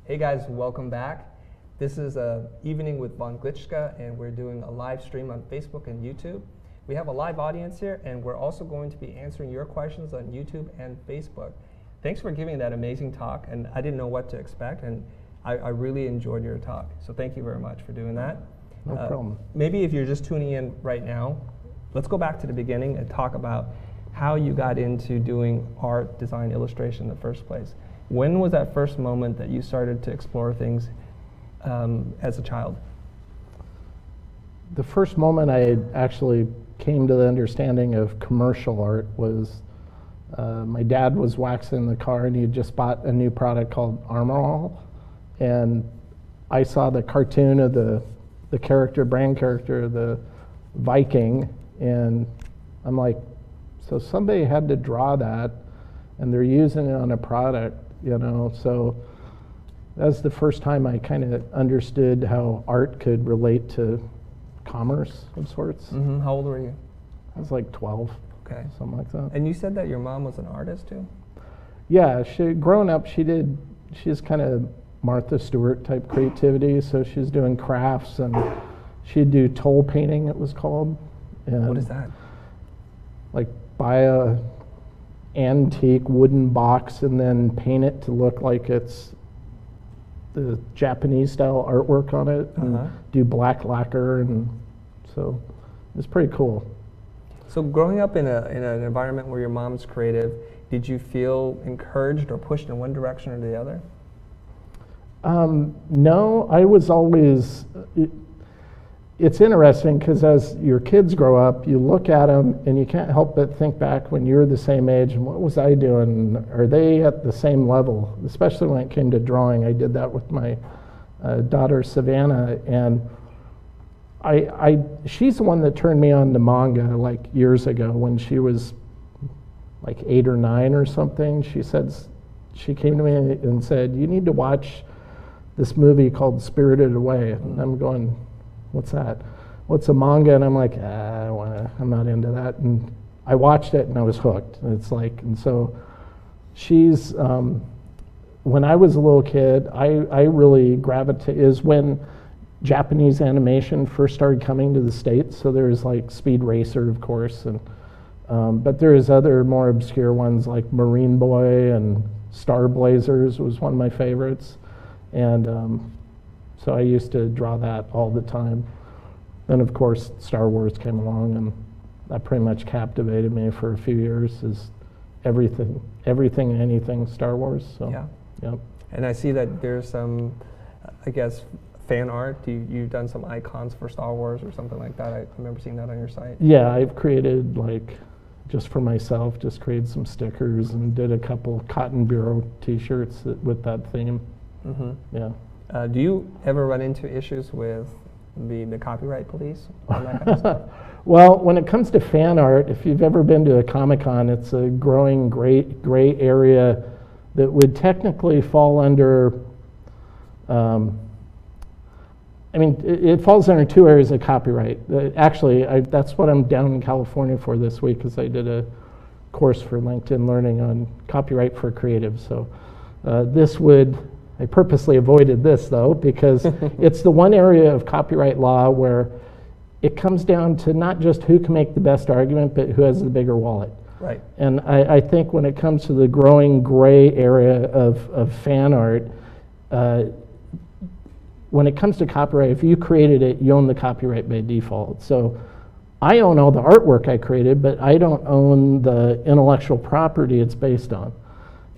Hey guys, welcome back. This is Evening with Von Glitschka, and we're doing a live stream on Facebook and YouTube. We have a live audience here, and we're also going to be answering your questions on YouTube and Facebook. Thanks for giving that amazing talk, and I didn't know what to expect, and I really enjoyed your talk. So thank you very much for doing that. No problem. Maybe if you're just tuning in right now, let's go back to the beginning and talk about how you got into doing art, design, illustration in the first place. When was that first moment that you started to explore things as a child? The first moment I actually came to the understanding of commercial art was my dad was waxing the car, and he had just bought a new product called Armor All, and I saw the cartoon of the brand character, the Viking, and I'm like, so somebody had to draw that, and they're using it on a product, you know. So that's the first time I kind of understood how art could relate to commerce of sorts. Mm-hmm. How old were you? I was like 12, okay, something like that. And you said that your mom was an artist too? Yeah, growing up, she's kind of Martha Stewart type creativity, so she's doing crafts, and she'd do toll painting, it was called. And what is that? Like buy a antique wooden box and then paint it to look like it's the Japanese style artwork on it, and do black lacquer, and so it's pretty cool. So growing up in an environment where your mom's creative, did you feel encouraged or pushed in one direction or the other? No, I was always, it's interesting because as your kids grow up, you look at them and you can't help but think back when you were the same age, and what was I doing? Are they at the same level? Especially when it came to drawing. I did that with my daughter Savannah, and she's the one that turned me on to manga like years ago when she was like 8 or 9 or something. She came to me and said, you need to watch this movie called Spirited Away. And I'm going, what's that? What's a manga? And I'm like, I'm not into that. And I watched it and I was hooked. And it's like, and so she's, when I was a little kid, I really gravitated, is when Japanese animation first started coming to the States. So there's like Speed Racer, of course, and but there's other more obscure ones like Marine Boy, and Star Blazers was one of my favorites. And so I used to draw that all the time. Then of course Star Wars came along, and that pretty much captivated me for a few years. Is everything and anything Star Wars. So yeah. Yep. And I see that there's some, I guess, fan art. You've done some icons for Star Wars or something like that. I remember seeing that on your site. Yeah, I've created, like, just for myself, just created some stickers and did a couple Cotton Bureau t-shirts with that theme. Mm-hmm. Yeah. Do you ever run into issues with the copyright police on that kind of stuff? Well, when it comes to fan art, if you've ever been to a Comic-Con, it's a growing gray area that would technically fall under, I mean, it falls under 2 areas of copyright. Actually, that's what I'm down in California for this week, because I did a course for LinkedIn Learning on copyright for creatives. So I purposely avoided this though, because it's the one area of copyright law where it comes down to not just who can make the best argument, but who has the bigger wallet. Right. And I think when it comes to the growing gray area of fan art, when it comes to copyright, if you created it, you own the copyright by default. So I own all the artwork I created, but I don't own the intellectual property it's based on.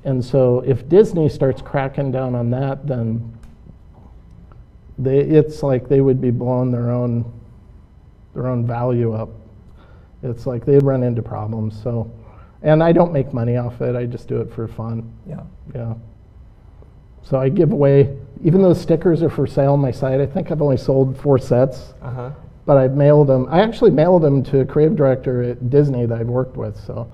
And so if Disney starts cracking down on that, then it's like they would be blowing their own value up. It's like they'd run into problems. So, and I don't make money off it. I just do it for fun. Yeah. Yeah. So I give away, even though stickers are for sale on my site, I think I've only sold 4 sets. But I've mailed them. I actually mailed them to a creative director at Disney that I've worked with. So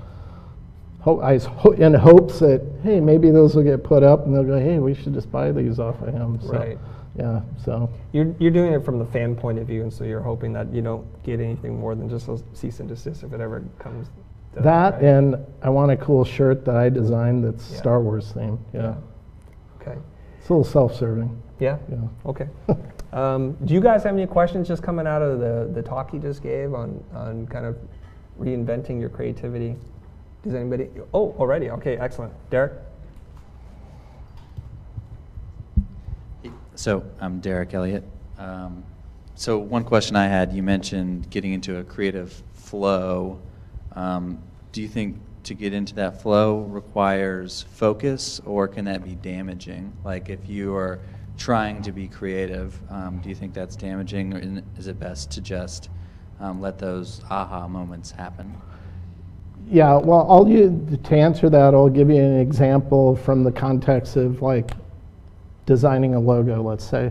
in hopes that, hey, maybe those will get put up, and they'll go, hey, we should just buy these off of him. So, right. Yeah. So you're doing it from the fan point of view, and so you're hoping that you don't get anything more than just a cease and desist if it ever comes to that. Right? And I want a cool shirt that I designed that's Star Wars themed. Yeah. Okay. It's a little self-serving. Yeah? Yeah. Okay. Do you guys have any questions just coming out of the talk you just gave on kind of reinventing your creativity? Does anybody? Oh, already. Okay, excellent. Derek? So I'm Derek Elliott. So one question I had, you mentioned getting into a creative flow. Do you think to get into that flow requires focus, or can that be damaging? Like if you are trying to be creative, do you think that's damaging, or is it best to just let those aha moments happen? Yeah, well, to answer that, I'll give you an example from the context of like designing a logo, let's say.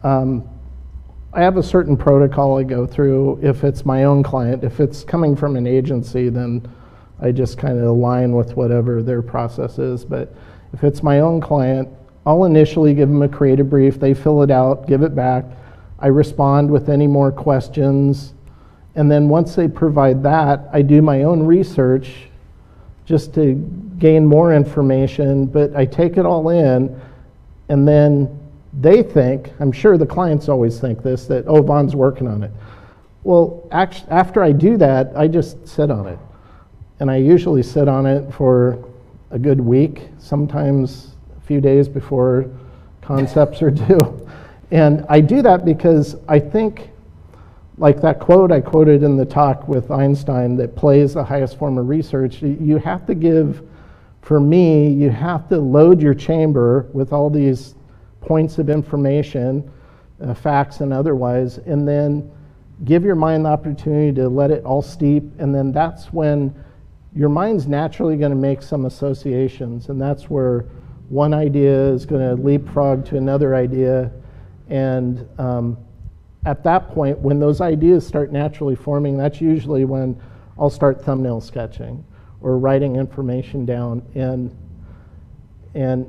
I have a certain protocol I go through if it's my own client. If it's coming from an agency, then I just kind of align with whatever their process is. But if it's my own client, I'll initially give them a creative brief. They fill it out, give it back. I respond with any more questions. And then once they provide that, I do my own research just to gain more information. But I take it all in, and then they think, I'm sure the clients always think this, that, oh, Von's working on it. Well, after I do that, I just sit on it. And I usually sit on it for a good week, sometimes a few days before concepts are due. And I do that because I think, like that quote I quoted in the talk with Einstein, that play is the highest form of research. You have to give, for me, you have to load your chamber with all these points of information, facts and otherwise, and then give your mind the opportunity to let it all steep, and then that's when your mind's naturally going to make some associations, and that's where one idea is going to leapfrog to another idea, and at that point, when those ideas start naturally forming, that's usually when I'll start thumbnail sketching or writing information down, and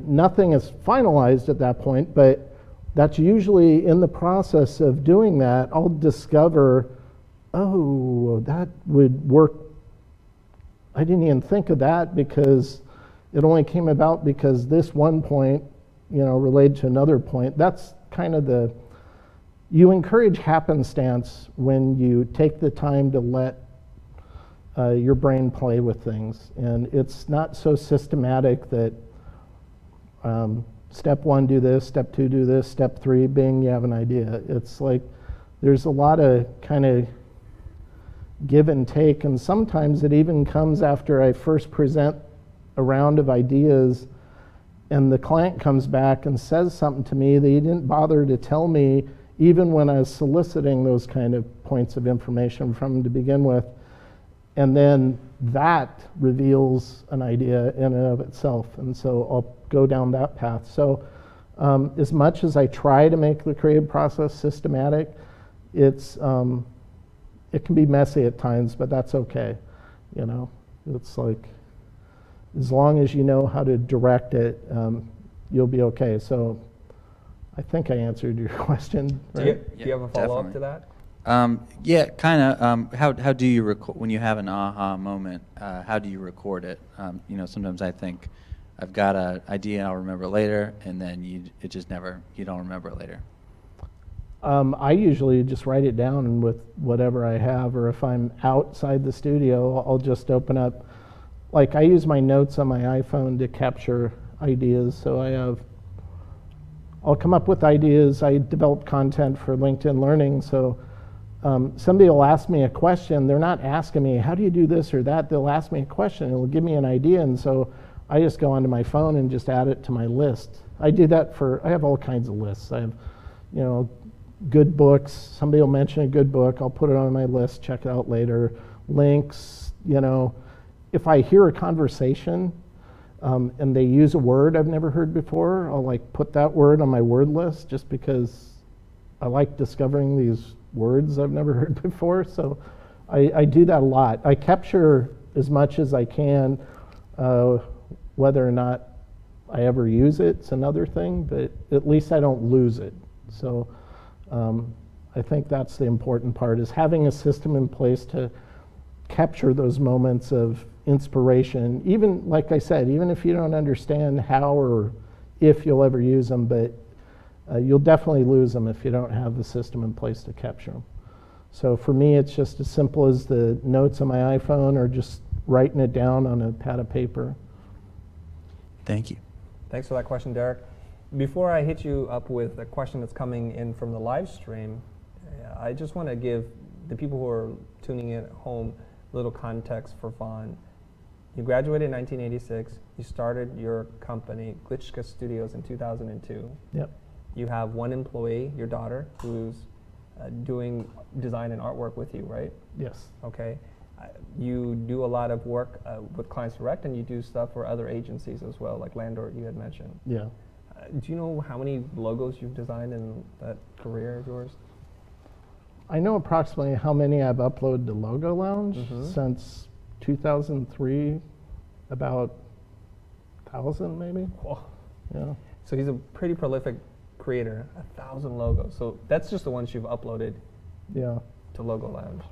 nothing is finalized at that point, but that's usually in the process of doing that, I'll discover, oh, that would work. I didn't even think of that because it only came about because this one point, related to another point. That's kind of you encourage happenstance when you take the time to let your brain play with things. And it's not so systematic that step one, do this, step two, do this, step three, bing, you have an idea. It's like there's a lot of kind of give and take, and sometimes it even comes after I first present a round of ideas and the client comes back and says something to me that he didn't bother to tell me even when I was soliciting those kind of points of information from him to begin with. And then that reveals an idea in and of itself. And so I'll go down that path. So as much as I try to make the creative process systematic, it can be messy at times, but that's okay. It's like, as long as you know how to direct it, you'll be okay. So I think I answered your question. Right? Do you have a follow-up to that? Yeah, kind of. How do you record when you have an aha moment? How do you record it? Sometimes I think I've got an idea, I'll remember it later, and then you don't remember it later. I usually just write it down with whatever I have, or if I'm outside the studio, I'll just open up. Like I use my notes on my iPhone to capture ideas, so I'll come up with ideas. I develop content for LinkedIn Learning, so somebody will ask me a question. They're not asking me, how do you do this or that? They'll ask me a question. It'll give me an idea, and so I just go onto my phone and just add it to my list. I do that I have all kinds of lists. I have, good books. Somebody will mention a good book. I'll put it on my list, check it out later. Links, If I hear a conversation and they use a word I've never heard before, I'll put that word on my word list just because I like discovering these words I've never heard before. So I do that a lot. I capture as much as I can. Whether or not I ever use it's another thing, but at least I don't lose it. So I think that's the important part, is having a system in place to capture those moments of inspiration. Even, like I said, even if you don't understand how or if you'll ever use them, but you'll definitely lose them if you don't have the system in place to capture them. So for me, it's just as simple as the notes on my iPhone or just writing it down on a pad of paper. Thank you. Thanks for that question, Derek. Before I hit you up with a question that's coming in from the live stream, I just want to give the people who are tuning in at home a little context for Vaughn. You graduated in 1986. You started your company, Glitschka Studios, in 2002. Yep. You have one employee, your daughter, who's doing design and artwork with you, right? Yes. Okay. You do a lot of work with Clients Direct, and you do stuff for other agencies as well, like Landor you had mentioned. Yeah. Do you know how many logos you've designed in that career of yours? I know approximately how many I've uploaded to Logo Lounge Mhm. since 2003, about 1,000 maybe. Whoa. Yeah. So he's a pretty prolific creator, 1,000 logos. So that's just the ones you've uploaded Yeah. to Logo Lounge.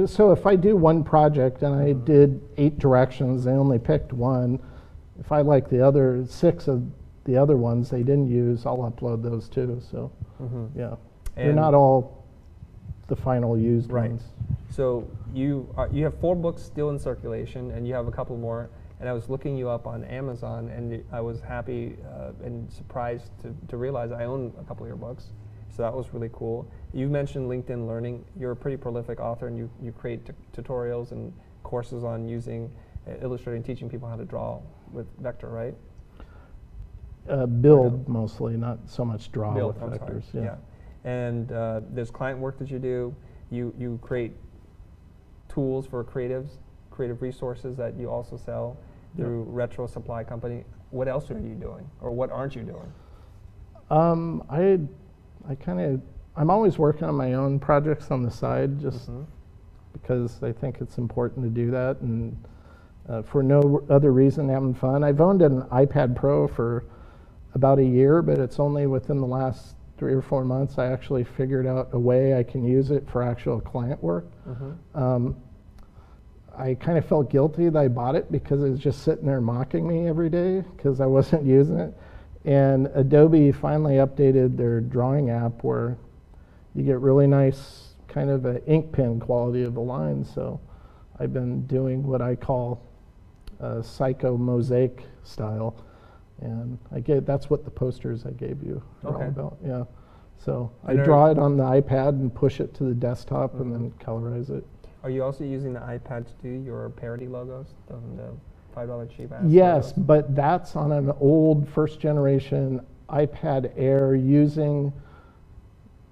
So if I do one project and I did 8 directions, they only picked one. If I like the other 6 of the other ones they didn't use, I'll upload those too. So yeah, they're And- not all the final used Right. ones. So you have 4 books still in circulation, and you have a couple more. And I was looking you up on Amazon, and I was happy and surprised to realize I own a couple of your books. So that was really cool. You mentioned LinkedIn Learning. You're a pretty prolific author, and you create tutorials and courses on using Illustrator, teaching people how to draw with vector, right? Build mostly, not so much draw Build, with I'm vectors. sorry. Yeah. And there's client work that you do. You create tools for creative resources that you also sell through Retro Supply Company. What else are you doing, or what aren't you doing? I'm always working on my own projects on the side, just because I think it's important to do that, and for no other reason, having fun. I've owned an iPad Pro for about a year, but it's only within the last 3 or 4 months I actually figured out a way I can use it for actual client work. I kind of felt guilty that I bought it because it was just sitting there mocking me every day because I wasn't using it. And Adobe finally updated their drawing app where you get really nice kind of an ink pen quality of the lines. So I've been doing what I call psycho mosaic style. And that's what the posters I gave you are all about. Yeah. So I draw it on the iPad and push it to the desktop and then colorize it. Are you also using the iPad to do your parody logos, the $5 cheap ass Yes, logos? but that's on an old first generation iPad Air using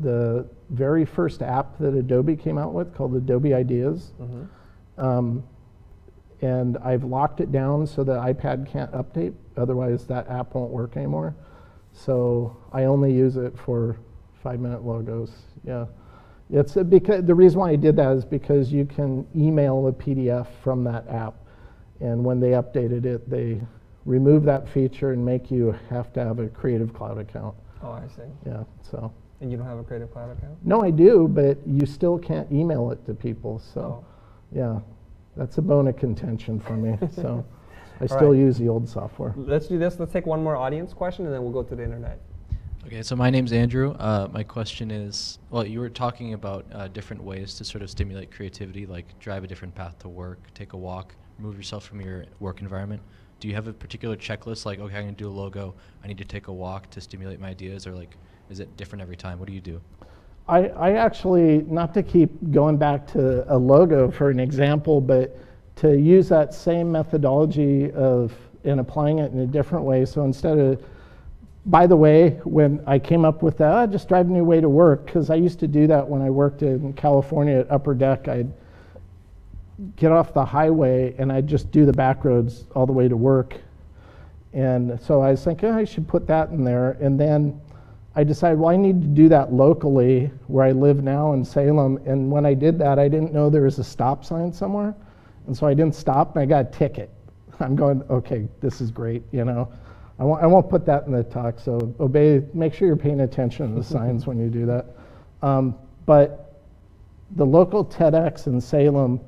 the very first app that Adobe came out with called Adobe Ideas. And I've locked it down so that iPad can't update, otherwise that app won't work anymore. So I only use it for 5-minute logos. Yeah. It's because the reason why I did that is because you can email a PDF from that app, and when they updated it, they remove that feature and make you have to have a Creative Cloud account. Oh, I see. Yeah, so. And you don't have a Creative Cloud account? No, I do, but you still can't email it to people. So, yeah, that's a bone of contention for me. So, I still use the old software. Let's do this. Let's take one more audience question, and then we'll go to the internet. Okay, so my name's Andrew. My question is, well, you were talking about different ways to sort of stimulate creativity, like drive a different path to work, take a walk, remove yourself from your work environment. Do you have a particular checklist, like, okay, I'm going to do a logo, I need to take a walk to stimulate my ideas, or like, is it different every time? What do you do? I actually, not to keep going back to a logo for an example, but to use that same methodology and applying it in a different way. So instead of, by the way, when I came up with that, just drive a new way to work, because I used to do that when I worked in California at Upper Deck. I'd get off the highway and I'd just do the back roads all the way to work. And so I was thinking, I should put that in there. And then I decided, well, I need to do that locally where I live now in Salem. And when I did that, I didn't know there was a stop sign somewhere. And so I didn't stop, and I got a ticket. I'm going, okay, this is great, you know. I won't put that in the talk, so make sure you're paying attention to the signs when you do that. But the local TEDx in Salem,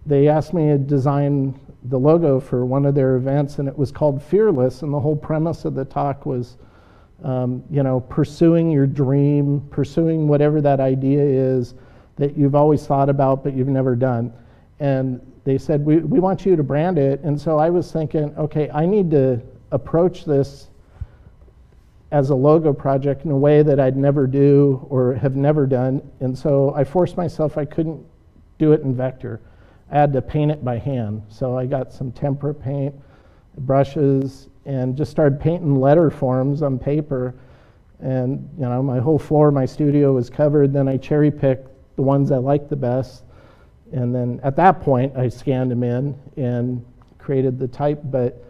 they asked me to design the logo for one of their events, and it was called Fearless, and the whole premise of the talk was, you know, pursuing your dream, pursuing whatever that idea is that you've always thought about but you've never done. And they said, we want you to brand it. And so I was thinking, okay, I need to approach this as a logo project in a way that I'd never do or have never done. And so I forced myself, I couldn't do it in vector. I had to paint it by hand. So I got some tempera paint, brushes, and just started painting letter forms on paper. And you know, my whole floor of my studio was covered. Then I cherry picked the ones I liked the best. And then at that point, I scanned them in and created the type. But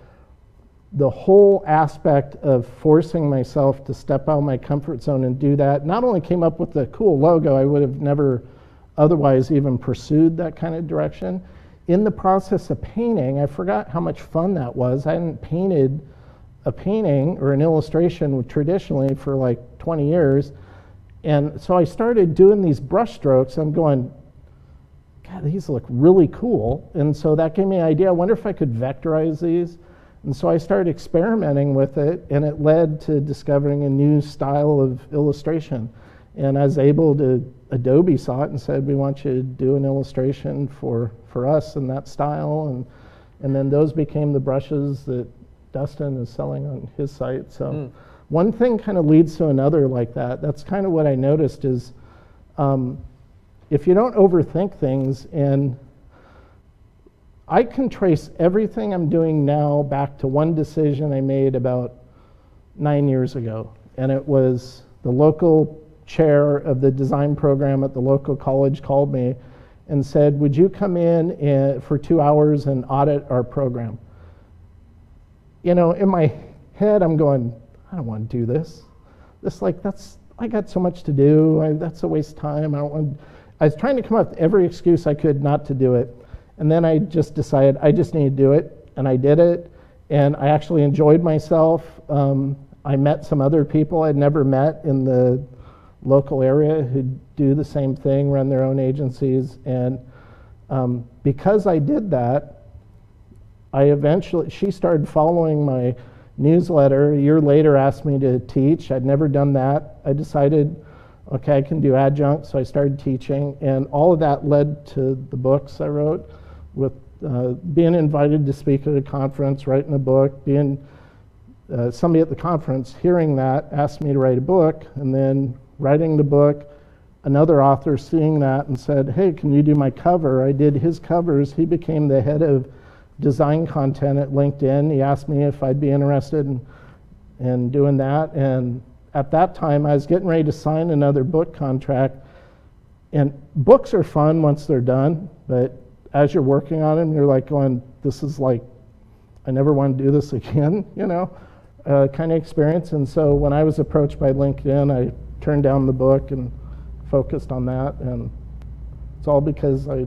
the whole aspect of forcing myself to step out of my comfort zone and do that not only came up with a cool logo, I would have never otherwise even pursued that kind of direction. In the process of painting, I forgot how much fun that was. I hadn't painted a painting or an illustration traditionally for like 20 years. And so I started doing these brush strokes. I'm going, God, these look really cool. And so that gave me an idea. I wonder if I could vectorize these. And so I started experimenting with it, and it led to discovering a new style of illustration. And I was able to, Adobe saw it and said, we want you to do an illustration for us in that style. And then those became the brushes that Dustin is selling on his site. So one thing kind of leads to another like that. That's kind of what I noticed is if you don't overthink things, and I can trace everything I'm doing now back to one decision I made about 9 years ago. And it was the local chair of the design program at the local college called me and said, would you come in for 2 hours and audit our program? You know, in my head, I'm going, I don't want to do this. I got so much to do. That's a waste of time. I was trying to come up with every excuse I could not to do it. And then I just decided I just need to do it, and I did it, and I actually enjoyed myself. I met some other people I'd never met in the local area who do the same thing, run their own agencies, and because I did that, she started following my newsletter. A year later, asked me to teach. I'd never done that. I decided, okay, I can do adjunct, so I started teaching, and all of that led to the books I wrote, with being invited to speak at a conference, writing a book, being somebody at the conference hearing that asked me to write a book, and then writing the book, another author seeing that and said, hey, can you do my cover? I did his covers. He became the head of design content at LinkedIn. He asked me if I'd be interested in doing that, and at that time I was getting ready to sign another book contract. And books are fun once they're done, but as you're working on them, you're like going, this is like, I never want to do this again, you know, kind of experience. And so when I was approached by LinkedIn, I turned down the book and focused on that. And it's all because I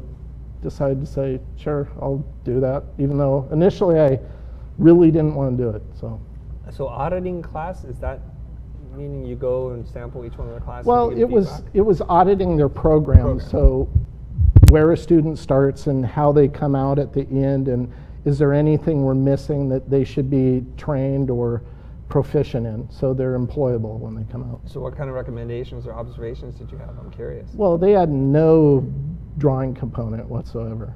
decided to say, sure, I'll do that, even though initially I really didn't want to do it. So auditing class, is that meaning you go and sample each one of their classes? Well, it was auditing their program. So where a student starts and how they come out at the end, and is there anything we're missing that they should be trained or proficient in, so they're employable when they come out. So what kind of recommendations or observations did you have? I'm curious. Well, they had no drawing component whatsoever.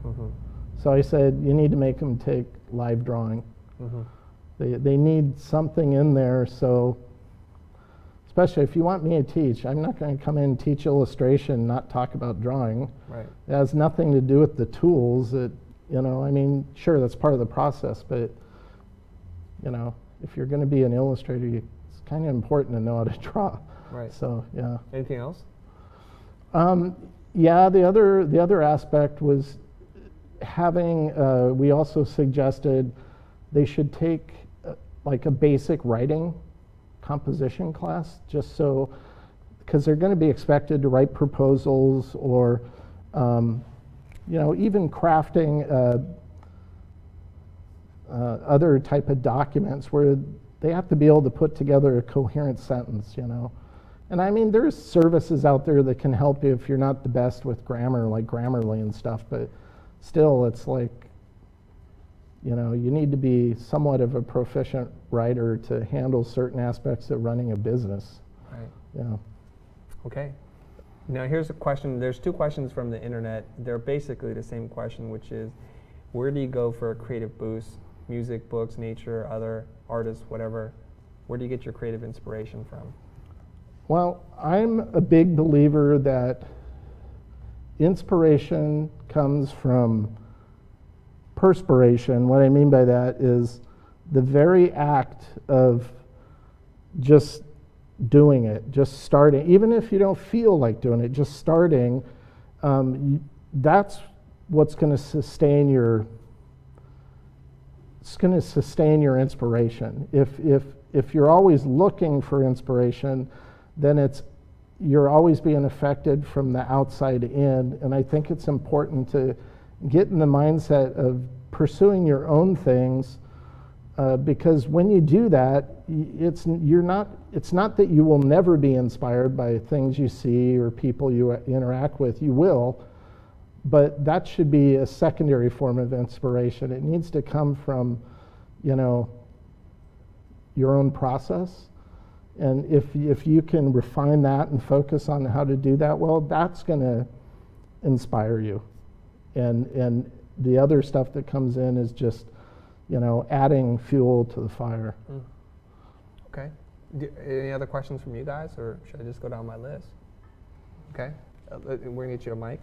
So I said, you need to make them take live drawing. They need something in there, so especially if you want me to teach, I'm not going to come in and teach illustration, not talk about drawing. Right. It has nothing to do with the tools that, you know, I mean, sure, that's part of the process, but, you know, if you're going to be an illustrator, it's kind of important to know how to draw. Right. So, yeah. Anything else? Yeah, the other aspect was having, we also suggested they should take like a basic writing composition class, just so, because they're going to be expected to write proposals or, you know, even crafting other type of documents where they have to be able to put together a coherent sentence, you know. And I mean, there's services out there that can help you if you're not the best with grammar, like Grammarly and stuff, but still, it's like, You know, you need to be somewhat of a proficient writer to handle certain aspects of running a business. Right. Yeah. Okay. Now here's a question. There's two questions from the internet. They're basically the same question, which is, where do you go for a creative boost? Music, books, nature, other artists, whatever. Where do you get your creative inspiration from? Well, I'm a big believer that inspiration comes from perspiration. What I mean by that is the very act of just doing it, just starting, even if you don't feel like doing it, just starting, that's what's going to sustain your, it's going to sustain your inspiration. If you're always looking for inspiration, then you're always being affected from the outside in, and I think it's important to get in the mindset of pursuing your own things, because when you do that, it's not that you will never be inspired by things you see or people you interact with. You will, but that should be a secondary form of inspiration. It needs to come from, you know, your own process. And if you can refine that and focus on how to do that well, that's going to inspire you. And the other stuff that comes in is just, you know, adding fuel to the fire. Okay. Any other questions from you guys, or should I just go down my list? Okay. We're going to get you a mic.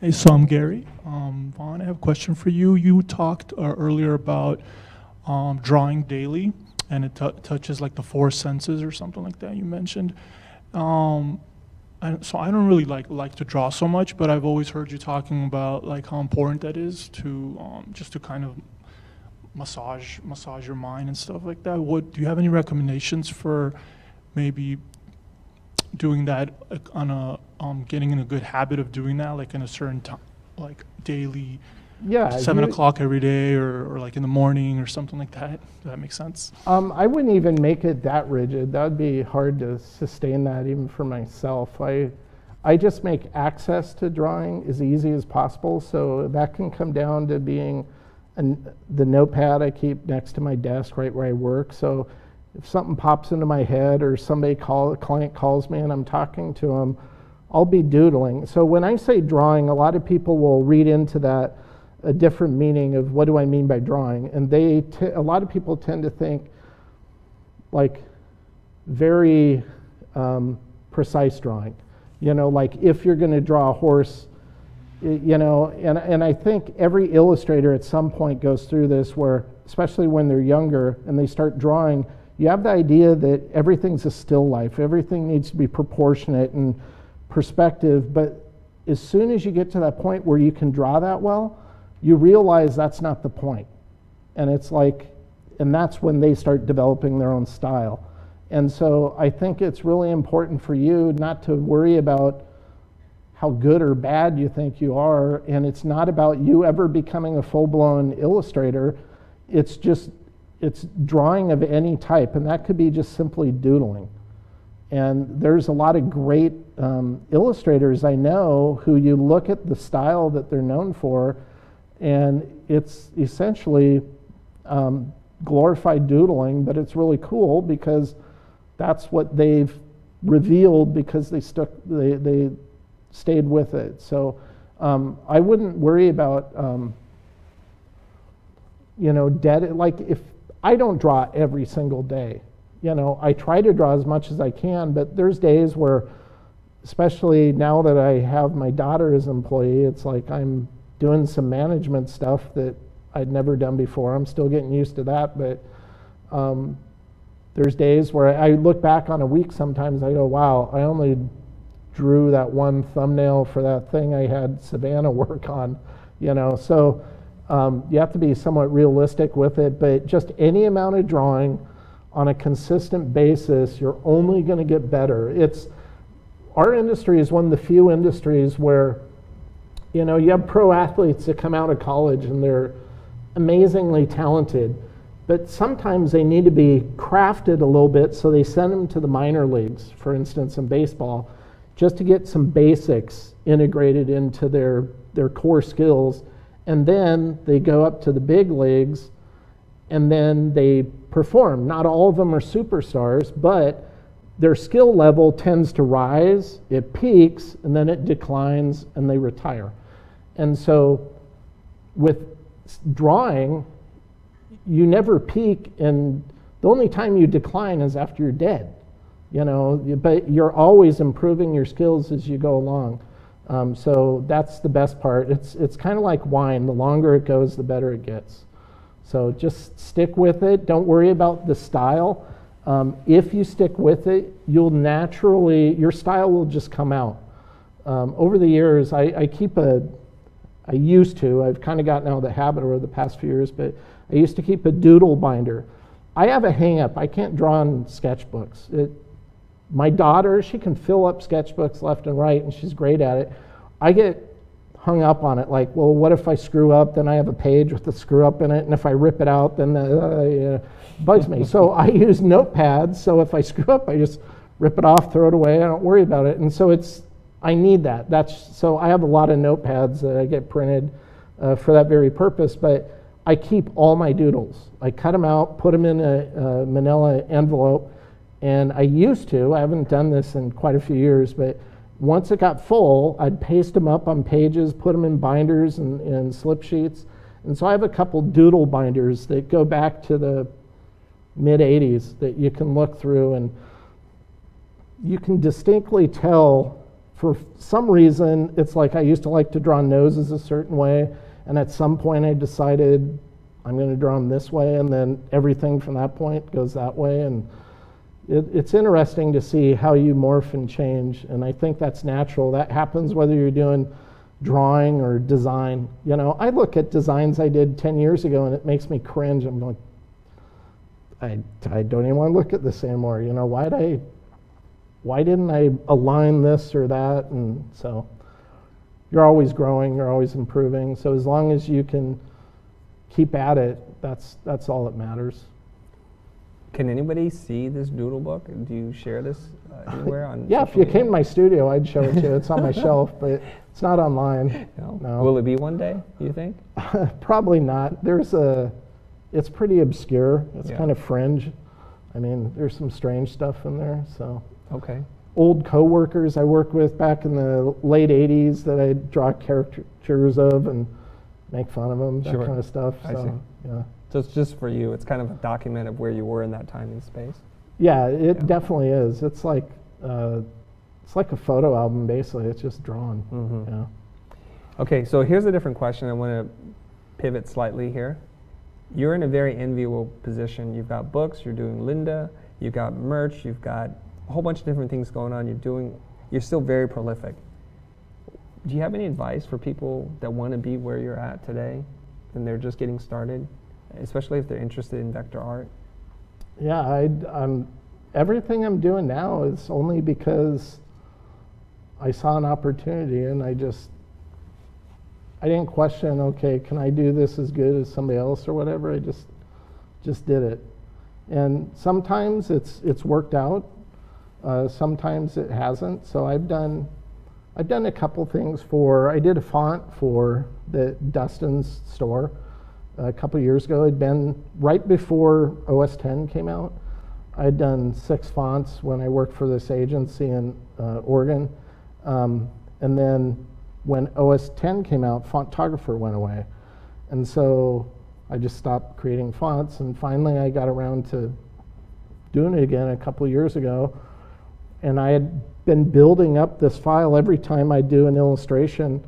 Hey, so I'm Gary. Vaughn, I have a question for you. You talked earlier about drawing daily, and it touches like the 4 senses or something like that you mentioned. So I don't really like to draw so much, but I've always heard you talking about like how important that is to just to kind of massage your mind and stuff like that. Do you have any recommendations for maybe doing that on a getting in a good habit of doing that, like in a certain time, like daily, 7 o'clock every day, or like in the morning or something like that? Does that make sense? I wouldn't even make it that rigid. That would be hard to sustain that even for myself. I just make access to drawing as easy as possible, so that can come down to being the notepad I keep next to my desk right where I work. So if something pops into my head, or a client calls me and I'm talking to them, I'll be doodling. So when I say drawing, a lot of people will read into that a different meaning of what do I mean by drawing. And a lot of people tend to think like very precise drawing. You know, like if you're going to draw a horse, you know, and I think every illustrator at some point goes through this, where especially when they're younger and they start drawing, you have the idea that everything's a still life. Everything needs to be proportionate and perspective. But as soon as you get to that point where you can draw that well, you realize that's not the point. And it's like, and that's when they start developing their own style. And so I think it's really important for you not to worry about how good or bad you think you are. And it's not about you ever becoming a full-blown illustrator. It's drawing of any type, and that could be just simply doodling. And there's a lot of great illustrators I know who you look at the style that they're known for, and it's essentially glorified doodling, but it's really cool because that's what they've revealed because they stayed with it. So I wouldn't worry about you know, like if I don't draw every single day. You know, I try to draw as much as I can, but there's days where, especially now that I have my daughter as an employee, it's like I'm doing some management stuff that I'd never done before. I'm still getting used to that, but there's days where I look back on a week sometimes, I go, wow, I only drew that one thumbnail for that thing I had Savannah work on, you know. So you have to be somewhat realistic with it, but just any amount of drawing on a consistent basis, you're only going to get better. Our industry is one of the few industries where, you know, you have pro athletes that come out of college and they're amazingly talented, but sometimes they need to be crafted a little bit, so they send them to the minor leagues, for instance, in baseball, just to get some basics integrated into their core skills. And then they go up to the big leagues, and then they perform. Not all of them are superstars, but their skill level tends to rise, it peaks, and then it declines, and they retire. And so with drawing, you never peak, and the only time you decline is after you're dead, but you're always improving your skills as you go along. So that's the best part. It's kind of like wine. The longer it goes, the better it gets. So just stick with it. Don't worry about the style. If you stick with it, your style will just come out. Over the years, I used to, I've kind of gotten out of the habit over the past few years, but I used to keep a doodle binder. I have a hang-up. I can't draw on sketchbooks. My daughter, she can fill up sketchbooks left and right, and she's great at it. I get hung up on it, like, well, what if I screw up? Then I have a page with the screw up in it, and if I rip it out, then it bugs me. So I use notepads, so if I screw up, I just rip it off, throw it away, I don't worry about it. And so I need that. So I have a lot of notepads that I get printed for that very purpose, but I keep all my doodles. I cut them out, put them in a manila envelope, and I haven't done this in quite a few years, but once it got full, I'd paste them up on pages, put them in binders and slip sheets. And so I have a couple doodle binders that go back to the mid-'80s that you can look through, and you can distinctly tell, for some reason, it's like I used to like to draw noses a certain way, and at some point I decided I'm going to draw them this way, and then everything from that point goes that way. And it's interesting to see how you morph and change, and I think that's natural. That happens whether you're doing drawing or design. I look at designs I did 10 years ago, and it makes me cringe. I'm going, I don't even want to look at this anymore. Why didn't I align this or that? And so you're always growing, you're always improving. So as long as you can keep at it, that's all that matters. Can anybody see this doodle book? Do you share this anywhere on? Yeah, if you came to my studio, I'd show it to you. It's on my shelf, but it's not online. No. Will it be one day, do you think? Probably not. It's pretty obscure. It's kind of fringe. I mean, there's some strange stuff in there. So okay. Old coworkers I worked with back in the late '80s that I draw caricatures of and make fun of them, that kind of stuff. I see. Yeah. So it's just for you. It's kind of a document of where you were in that time and space. Yeah, it definitely is. It's like a photo album, basically. It's just drawn. Mm-hmm. Yeah. Okay, so here's a different question. I want to pivot slightly here. You're in a very enviable position. You've got books. You're doing Linda. You've got merch. You've got a whole bunch of different things going on. You're still very prolific. Do you have any advice for people that want to be where you're at today and they're just getting started, especially if they're interested in vector art? Yeah, everything I'm doing now is only because I saw an opportunity, and I didn't question, okay, can I do this as good as somebody else or whatever? I just did it. And sometimes it's worked out. Sometimes it hasn't. So I've done a couple things I did a font for the Dustin's store a couple years ago. It'd been right before OS 10 came out. I'd done 6 fonts when I worked for this agency in Oregon. And then when OS 10 came out, Fontographer went away. And so I just stopped creating fonts, and finally I got around to doing it again a couple years ago. And I had been building up this file every time I do an illustration,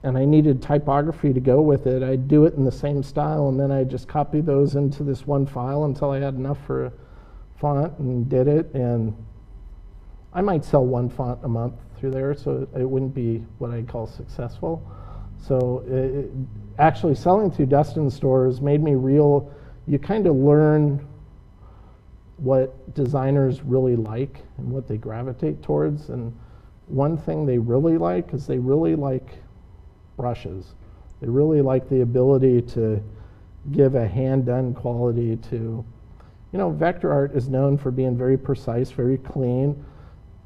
and I needed typography to go with it. I'd do it in the same style, and then I'd just copy those into this one file until I had enough for a font and did it. And I might sell one font a month through there, so it wouldn't be what I'd call successful. So actually selling through Dustin stores made me you kind of learn what designers really like and what they gravitate towards. And one thing they really like is they really like brushes. They really like the ability to give a hand-done quality to, vector art is known for being very precise, very clean,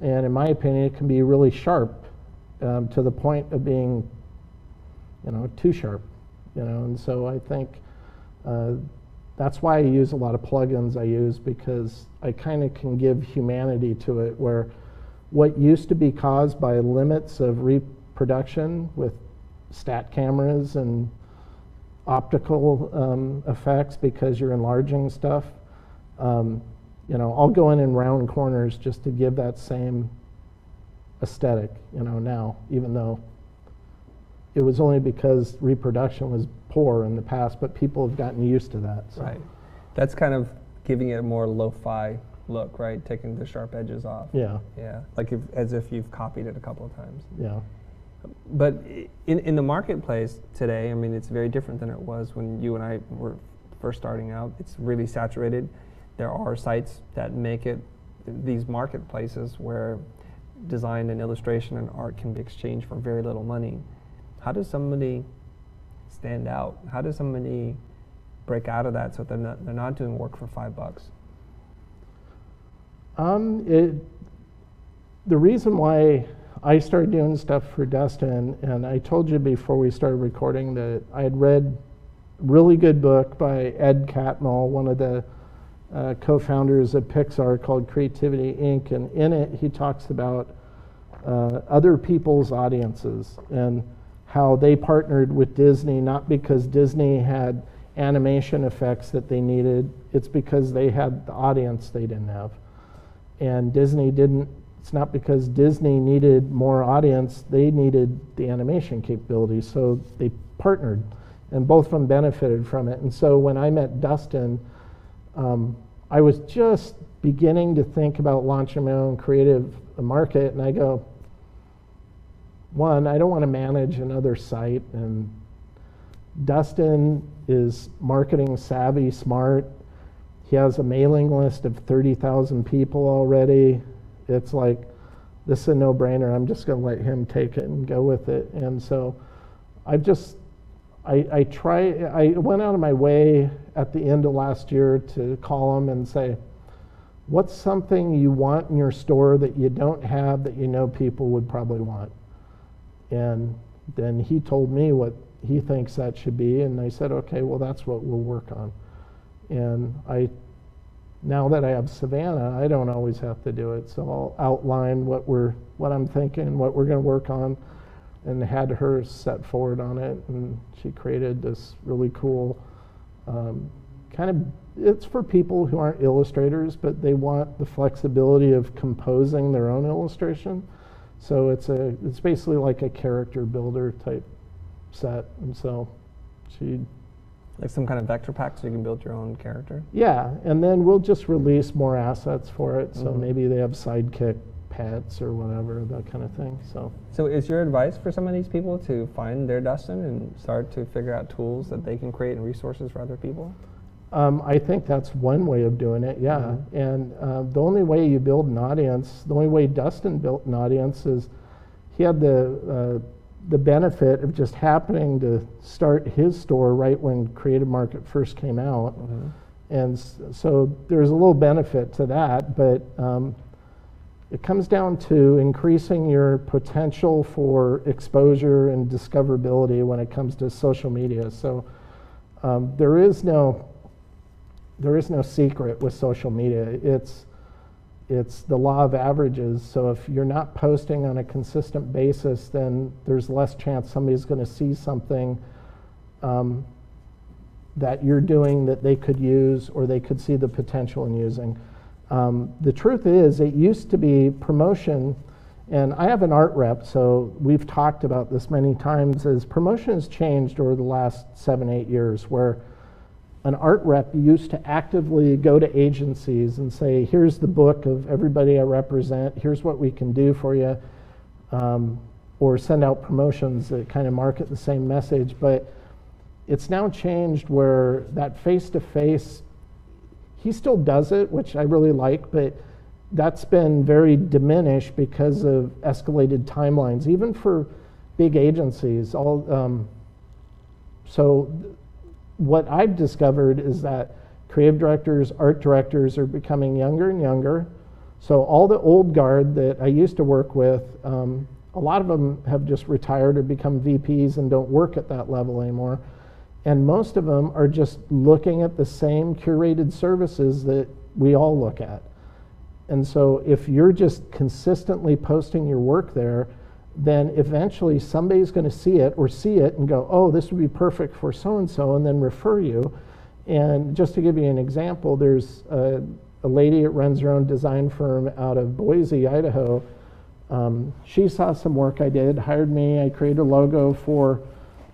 and in my opinion, it can be really sharp to the point of being, too sharp, and so I think that's why I use a lot of plugins I use, because I kind of can give humanity to it, where what used to be caused by limits of reproduction with stat cameras and optical effects because you're enlarging stuff, I'll go in round corners just to give that same aesthetic, now, even though it was only because reproduction was poor in the past, but people have gotten used to that. So. Right. That's kind of giving it a more lo-fi look, right? Taking the sharp edges off. Yeah. Yeah. Like as if you've copied it a couple of times. Yeah. But in the marketplace today, I mean, it's very different than it was when you and I were first starting out. It's really saturated. There are sites that make it, these marketplaces where design and illustration and art can be exchanged for very little money. How does somebody stand out? How does somebody break out of that so that they're not doing work for $5? The reason why I started doing stuff for Dustin, and I told you before we started recording that I had read a really good book by Ed Catmull, one of the co-founders of Pixar, called Creativity Inc. And in it, he talks about other people's audiences and how they partnered with Disney, not because Disney had animation effects that they needed, it's because they had the audience they didn't have. And Disney didn't, it's not because Disney needed more audience, they needed the animation capabilities, so they partnered, and both of them benefited from it. And so when I met Dustin, I was just beginning to think about launching my own creative market, and I go, one, I don't want to manage another site, and Dustin is marketing savvy, smart. He has a mailing list of 30,000 people already. It's like, this is a no-brainer. I'm just going to let him take it and go with it. And so I went out of my way at the end of last year to call him and say, what's something you want in your store that you don't have that you know people would probably want? And then he told me what he thinks that should be, and I said, okay, well, that's what we'll work on. And now that I have Savannah, I don't always have to do it, so I'll outline what I'm thinking, what we're going to work on, and had her set forward on it, and she created this really cool it's for people who aren't illustrators, but they want the flexibility of composing their own illustration. So it's basically like a character builder type set, and so she... Like some kind of vector pack so you can build your own character? Yeah, and then we'll just release more assets for it, so maybe they have sidekick pets or whatever, that kind of thing. So is your advice for some of these people to find their Dustin and start to figure out tools that they can create and resources for other people? I think that's one way of doing it, yeah. And the only way you build an audience, the only way Dustin built an audience is he had the benefit of just happening to start his store right when Creative Market first came out. And so there's a little benefit to that, but it comes down to increasing your potential for exposure and discoverability when it comes to social media. So there is no secret with social media. It's the law of averages. So if you're not posting on a consistent basis, then there's less chance somebody's going to see something that you're doing that they could use or they could see the potential in using. The truth is, it used to be promotion, and I have an art rep, so we've talked about this many times, as promotion has changed over the last 7-8 years, where an art rep used to actively go to agencies and say, here's the book of everybody I represent, here's what we can do for you, or send out promotions that kind of market the same message. But it's now changed where that face-to-face, he still does it, which I really like, but that's been very diminished because of escalated timelines, even for big agencies. So what I've discovered is that creative directors, art directors are becoming younger and younger. So all the old guard that I used to work with, a lot of them have just retired or become VPs and don't work at that level anymore. And most of them are just looking at the same curated services that we all look at. And so if you're just consistently posting your work there, then eventually somebody's going to see it and go, oh, this would be perfect for so-and-so, and then refer you. And just to give you an example, there's a lady that runs her own design firm out of Boise, Idaho. She saw some work I did, hired me. I created a logo for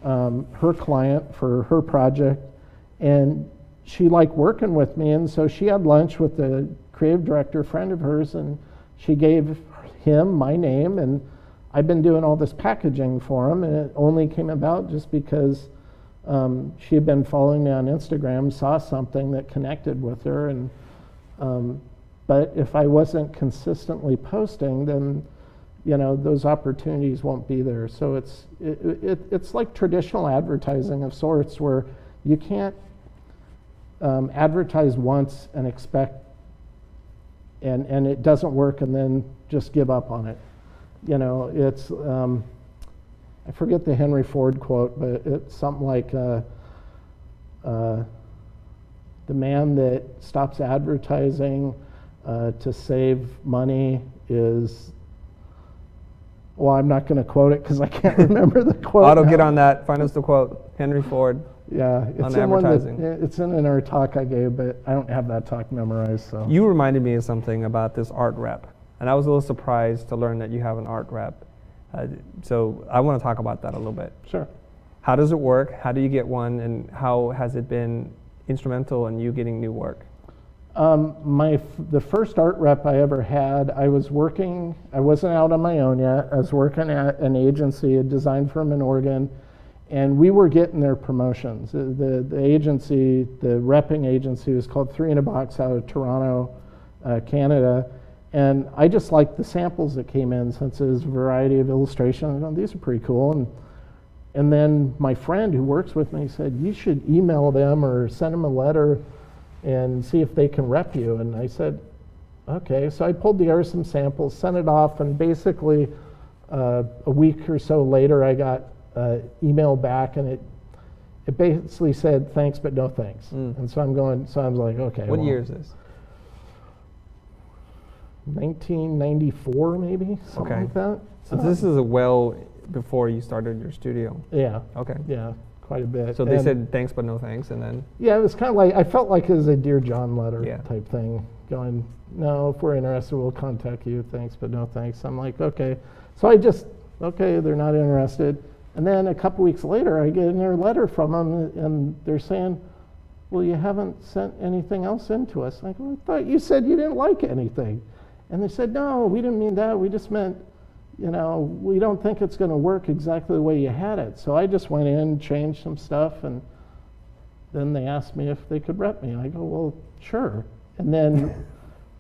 her client for her project, and she liked working with me, and so she had lunch with the creative director, friend of hers, and she gave him my name, and I've been doing all this packaging for him, and it only came about just because she had been following me on Instagram, saw something that connected with her, and but if I wasn't consistently posting, then those opportunities won't be there. So it's like traditional advertising of sorts, where you can't advertise once and expect and it doesn't work and then just give up on it. It's I forget the Henry Ford quote, but it's something like the man that stops advertising to save money is, well, I'm not going to quote it because I can't remember the quote. Otto, get on that. Find us the quote. Henry Ford. Yeah, it's on advertising. It's in another talk I gave, but I don't have that talk memorized. So you reminded me of something about this art rep, and I was a little surprised to learn that you have an art rep. So I want to talk about that a little bit. Sure. How does it work? How do you get one, and how has it been instrumental in you getting new work? The first art rep I ever had, I wasn't out on my own yet. I was working at an agency, a design firm in Oregon, and we were getting their promotions. The agency, the repping agency, was called 3 in a Box out of Toronto, Canada. And I just liked the samples that came in, since it was a variety of illustrations. These are pretty cool. And then my friend who works with me said, you should email them or send them a letter and see if they can rep you. And I said, okay. So I pulled together some samples, sent it off, and basically a week or so later I got email back, and it basically said thanks but no thanks. And so I was like, okay. What year is this? 1994 maybe, something like that. So this is well before you started your studio. Yeah. Okay. Yeah, quite a bit. So they said thanks but no thanks, and then? Yeah, it was kind of like, I felt like it was a Dear John letter Yeah. type thing, going, no, if we're interested, we'll contact you, thanks but no thanks. I'm like, okay. So okay, they're not interested. And then a couple weeks later, I get another letter from them, and they're saying, well, you haven't sent anything else in to us. I go, I thought you said you didn't like anything. And they said, no, we didn't mean that. We just meant, we don't think it's going to work exactly the way you had it. So I just went in, changed some stuff, and then they asked me if they could rep me. I go, well, sure. And then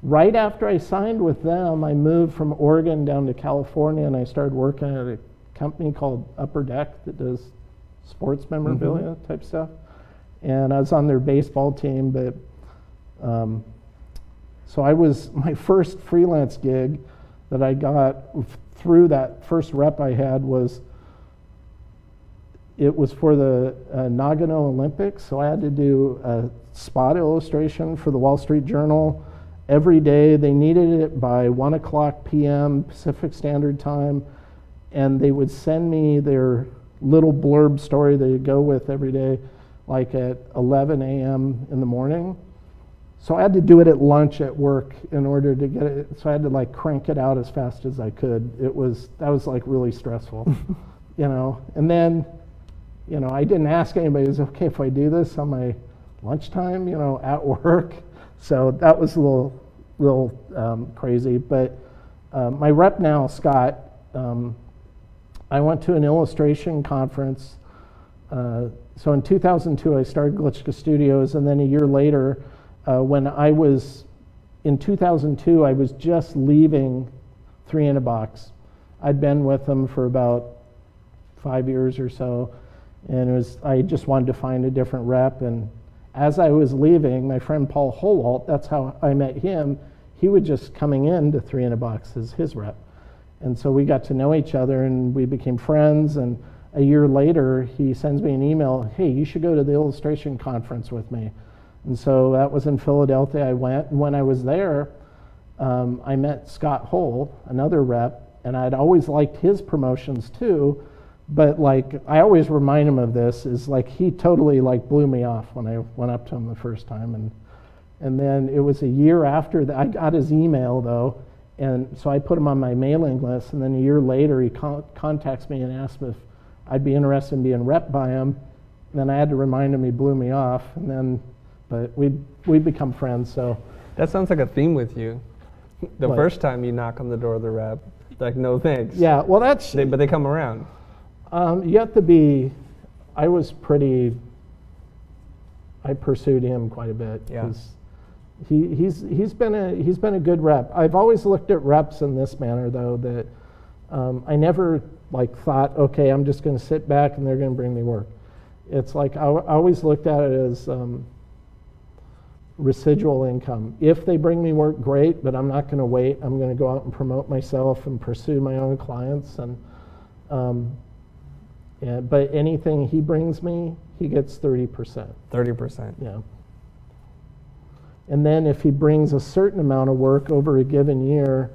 right after I signed with them, I moved from Oregon down to California, and I started working at a company called Upper Deck that does sports memorabilia type stuff. And I was on their baseball team, but so my first freelance gig that I got through that first rep I had was for the Nagano Olympics. So I had to do a spot illustration for the Wall Street Journal every day. They needed it by 1:00 p.m. Pacific Standard Time, and they would send me their little blurb story they'd go with every day, like at 11 a.m. in the morning. So I had to do it at lunch at work in order to get it. So I had to like crank it out as fast as I could. That was like really stressful, And then, I didn't ask anybody, is it okay if I do this on my lunchtime, at work? So that was a little crazy. But my rep now, Scott, I went to an illustration conference. So in 2002, I started Glitschka Studios, and then a year later, in 2002, I was just leaving 3 in a Box. I'd been with them for about 5 years or so, And I just wanted to find a different rep. And as I was leaving, my friend Paul Holwalt, that's how I met him, he was just coming in to 3 in a Box as his rep. And so we got to know each other and we became friends. And a year later, he sends me an email, hey, you should go to the illustration conference with me. And so that was in Philadelphia. I went, and when I was there, I met Scott Hull, another rep, and I'd always liked his promotions too. But like, I always remind him of this, is like he totally like blew me off when I went up to him the first time. And then it was a year after that, I got his email though, and so I put him on my mailing list, and then a year later he contacts me and asks me if I'd be interested in being rep by him. And then I had to remind him he blew me off, and then, but we'd become friends, so. That sounds like a theme with you. The What? first time you knock on the door of the rep, like, no thanks. Yeah, well that's, But they come around. you have to be, I pursued him quite a bit. Yeah. 'Cause he's been a good rep. I've always looked at reps in this manner though, that I never like thought, okay, I'm just going to sit back and they're going to bring me work. It's like I always looked at it as residual income. If they bring me work, great, but I'm not going to wait. I'm going to go out and promote myself and pursue my own clients. And but anything he brings me, he gets 30%. 30%. Yeah. And then if he brings a certain amount of work over a given year,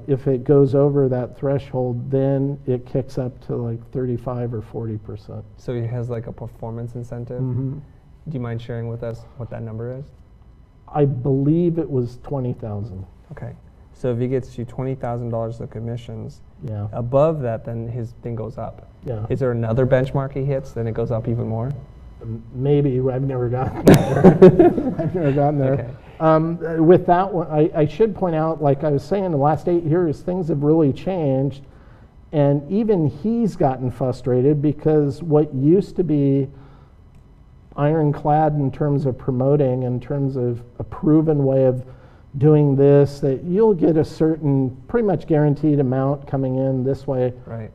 if it goes over that threshold, then it kicks up to like 35 or 40%. So he has like a performance incentive. Mm-hmm. Do you mind sharing with us what that number is? I believe it was 20,000. Okay. So if he gets you $20,000 of commissions, Yeah. above that, then his thing goes up. Yeah. Is there another benchmark he hits, then it goes up even more? Maybe. I've never gotten there. I've never gotten there. Okay. With that one, I should point out, like I was saying, the last 8 years, things have really changed. And even he's gotten frustrated because what used to be ironclad in terms of promoting, in terms of a proven way of doing this, that you'll get a certain pretty much guaranteed amount coming in this way. Right.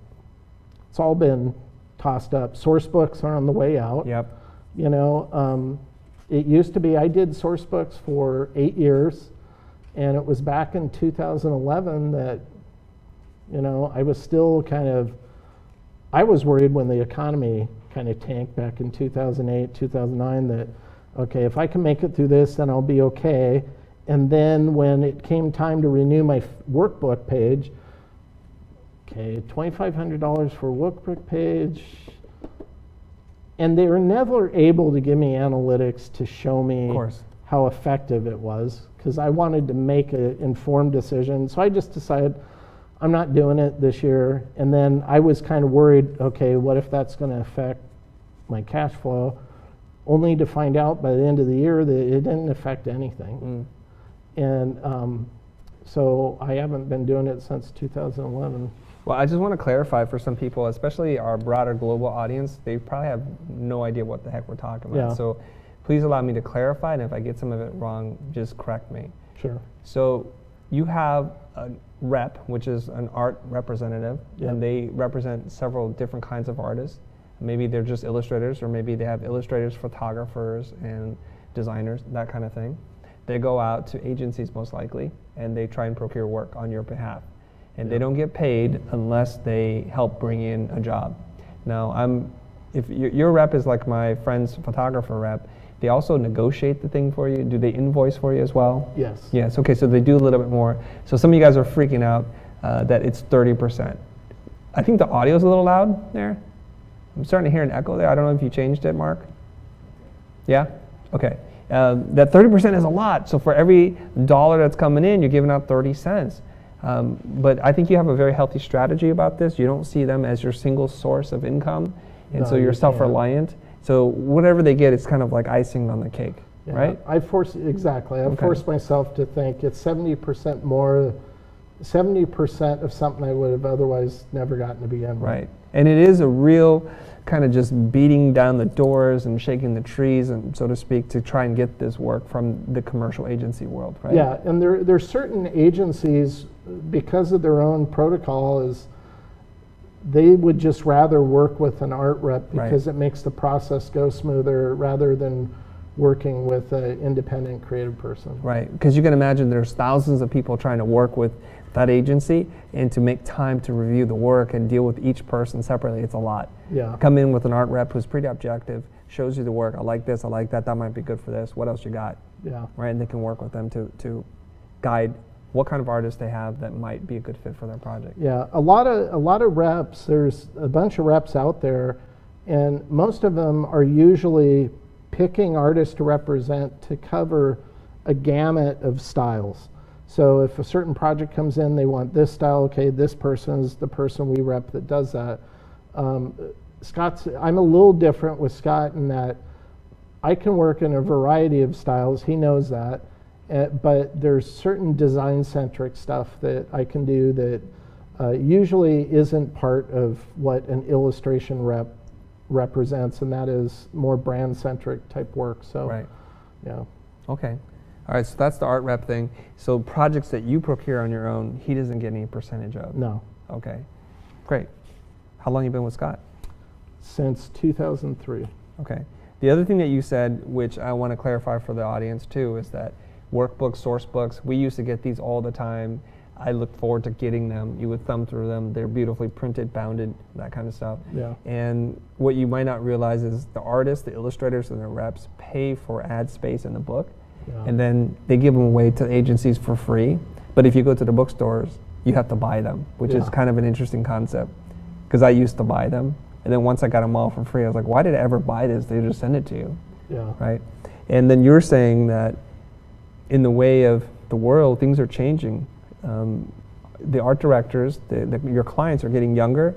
It's all been tossed up. Source books are on the way out. Yep. You know, it used to be, I did source books for 8 years, and it was back in 2011 that, you know, I was still I was worried when the economy kind of tanked back in 2008, 2009 that, okay, if I can make it through this, then I'll be okay. And then when it came time to renew my workbook page, okay, $2,500 for workbook page. And they were never able to give me analytics to show me Of course. how effective it was, because I wanted to make an informed decision. So I just decided I'm not doing it this year. And then I was kind of worried, okay, what if that's going to affect my cash flow? Only to find out by the end of the year that it didn't affect anything. And so I haven't been doing it since 2011. Well, I just want to clarify for some people, especially our broader global audience, they probably have no idea what the heck we're talking about. Yeah. So please allow me to clarify, and if I get some of it wrong, just correct me. Sure. So you have a rep, which is an art representative, Yep. and they represent several different kinds of artists. Maybe they're just illustrators, or maybe they have illustrators, photographers, and designers, that kind of thing. They go out to agencies most likely, and they try and procure work on your behalf. And they don't get paid unless they help bring in a job. Now, if your rep is like my friend's photographer rep, they also negotiate the thing for you. Do they invoice for you as well? Yes. Yes, okay, so they do a little bit more. So some of you guys are freaking out that it's 30%. I think the audio is a little loud there. I'm starting to hear an echo there. I don't know if you changed it, Mark. Yeah? Okay. That 30% is a lot. So for every dollar that's coming in, you're giving out 30 cents. But I think you have a very healthy strategy about this. You don't see them as your single source of income, and No, so you're you self-reliant. So whatever they get, it's kind of like icing on the cake, Yeah, right? I forced Okay. forced myself to think it's 70% more, 70% of something I would have otherwise never gotten to begin with. Right. And it is a real kind of just beating down the doors and shaking the trees, and so to speak, to try and get this work from the commercial agency world, right? Yeah, and there's certain agencies, because of their own protocol, is they would just rather work with an art rep Right. because it makes the process go smoother rather than working with an independent creative person. Right, because you can imagine there's thousands of people trying to work with that agency, and to make time to review the work and deal with each person separately, it's a lot. Yeah. Come in with an art rep who's pretty objective, shows you the work, I like this, I like that, that might be good for this, what else you got? Yeah. Right, and they can work with them to guide what kind of artist they have that might be a good fit for their project. Yeah, a lot of reps, there's a bunch of reps out there, and most of them are usually picking artists to represent to cover a gamut of styles. So if a certain project comes in, they want this style, okay, this person is the person we rep that does that. I'm a little different with Scott in that I can work in a variety of styles, he knows that, but there's certain design-centric stuff that I can do that usually isn't part of what an illustration rep represents, and that is more brand-centric type work. So, Right. Yeah. Okay. All right, so that's the art rep thing. So projects that you procure on your own, he doesn't get any percentage of? No. Okay, great. How long you been with Scott? Since 2003. Okay. The other thing that you said, which I want to clarify for the audience too, is that workbooks, source books, we used to get these all the time. I look forward to getting them. You would thumb through them. They're beautifully printed, bounded, that kind of stuff. Yeah. And what you might not realize is the artists, the illustrators, and the reps pay for ad space in the book. Yeah. And then they give them away to agencies for free. But if you go to the bookstores, you have to buy them, which is Yeah. kind of an interesting concept. Because I used to buy them. And then once I got them all for free, I was like, why did I ever buy this? They just send it to you, Yeah. right? And then you're saying that in the way of the world, things are changing. The art directors, your clients are getting younger.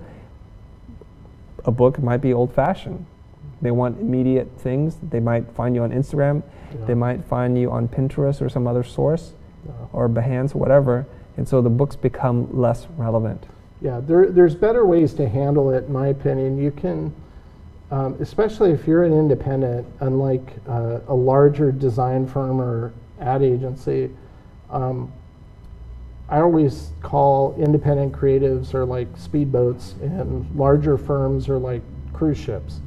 A book might be old-fashioned. They want immediate things. They might find you on Instagram. Yeah. They might find you on Pinterest or some other source, Yeah. or Behance, whatever. And so the books become less relevant. Yeah, there's better ways to handle it, in my opinion. You can, especially if you're an independent, unlike a larger design firm or ad agency, I always call independent creatives are like speedboats, and larger firms are like cruise ships.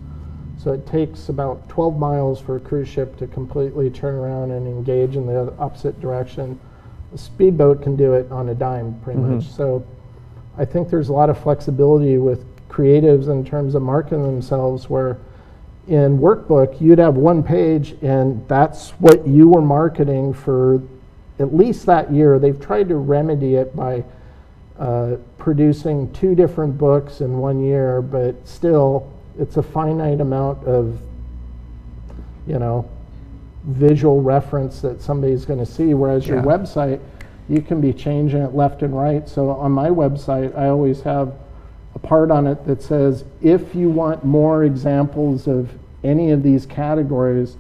So it takes about 12 miles for a cruise ship to completely turn around and engage in the opposite direction. A speedboat can do it on a dime, pretty Mhm. much. So I think there's a lot of flexibility with creatives in terms of marketing themselves, where in workbook, you'd have one page and that's what you were marketing for at least that year. They've tried to remedy it by producing 2 different books in 1 year, but still it's a finite amount of, visual reference that somebody's going to see, whereas your Yeah. website, you can be changing it left and right. So on my website, I always have a part on it that says, if you want more examples of any of these categories,